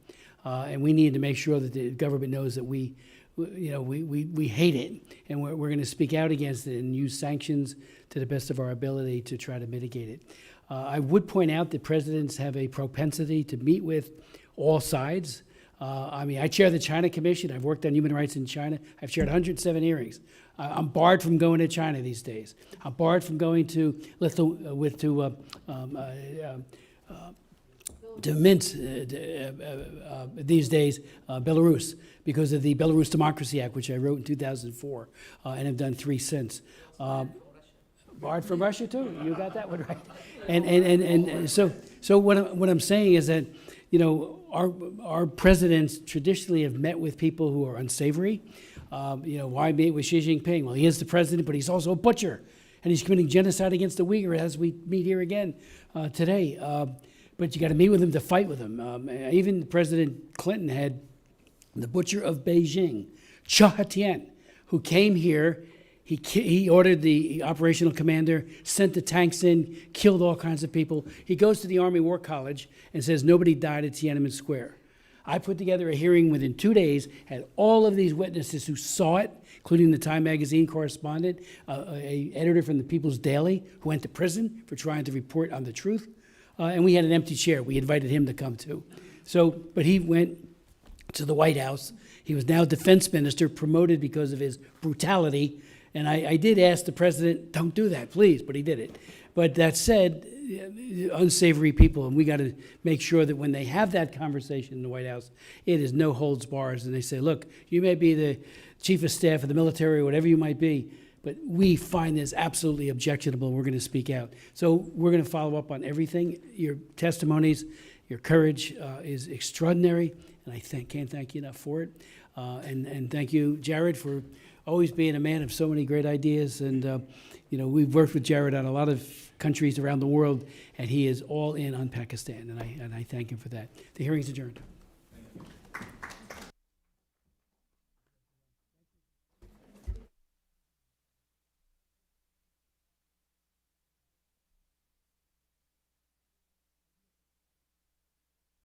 And we need to make sure that the government knows that we hate it, and we're going to speak out against it and use sanctions to the best of our ability to try to mitigate it. I would point out that presidents have a propensity to meet with all sides. I chair the China Commission. I've worked on human rights in China. I've chaired 107 hearings. I'm barred from going to China these days. I'm barred from going to Minsk these days, Belarus, because of the Belarus Democracy Act, which I wrote in 2004, and have done 3 since. Barred from Russia too. You got that one right. And so what I'm saying is that our presidents traditionally have met with people who are unsavory. Why meet with Xi Jinping? Well, he is the president, but he's also a butcher, and he's committing genocide against the Uyghur, as we meet here again today. But you got to meet with him to fight with him. Even President Clinton had the butcher of Beijing, Cha Haitian, who came here. He ordered the operational commander, sent the tanks in, killed all kinds of people. He goes to the Army War College and says nobody died at Tiananmen Square. I put together a hearing within 2 days, had all of these witnesses who saw it, including the Time magazine correspondent, a editor from the People's Daily who went to prison for trying to report on the truth. And we had an empty chair. We invited him to come too. But he went to the White House. He was now defense minister, promoted because of his brutality. And I did ask the president, don't do that, please, but he did it. But that said, unsavory people, and we got to make sure that when they have that conversation in the White House, it is no holds bars, and they say, look, you may be the chief of staff of the military or whatever you might be, but we find this absolutely objectionable. We're going to speak out. So we're going to follow up on everything. Your testimonies, your courage is extraordinary, and I can't thank you enough for it. And thank you, Jared, for always being a man of so many great ideas. And we've worked with Jared on a lot of countries around the world, and he is all in on Pakistan, and I thank him for that. The hearing's adjourned.